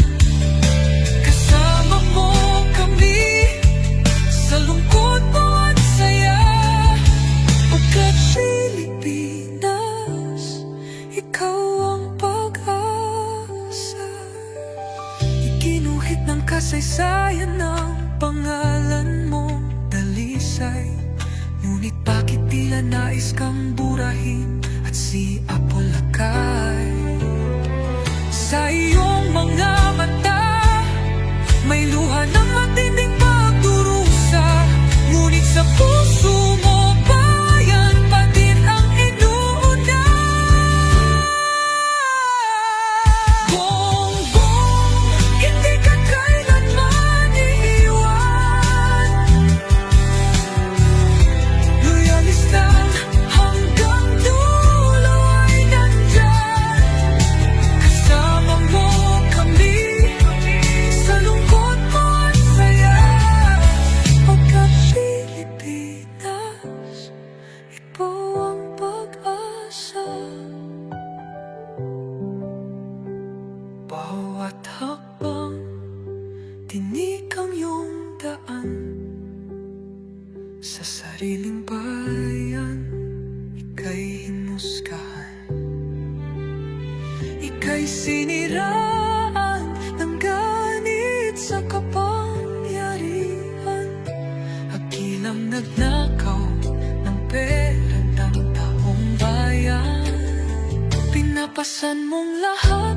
Kasama mo kami sa lungkot mo at saya. Pagkat Pilipinas, ikaw ang pag-asa. Ikinuhit ng kasaysayan ng pangalan mo, dalisay. Ngunit bakit tila nais kang burahin at si Apolacay? Sa iyong mga mata may luha ng matinding pagdurusa, ngunit sa puso mo bayan pa din ang inuuna. Bongbong, hindi ka kailanman iiwan. Loyalista hanggang dulo ay nandyan. Kasama mo kami sa lungkot mo at saya. Pagkat Pilipinas, ikaw ang pag-asa. Bawat hakbang, tinik ang iyong daan. Sa sariling bayan, ika'y hinusgahan. Ika'y siniraan ng ganit sa kapangyarihan. Hakilang nagnakaw ng pera ng taong bayan. Pinapasan mong lahat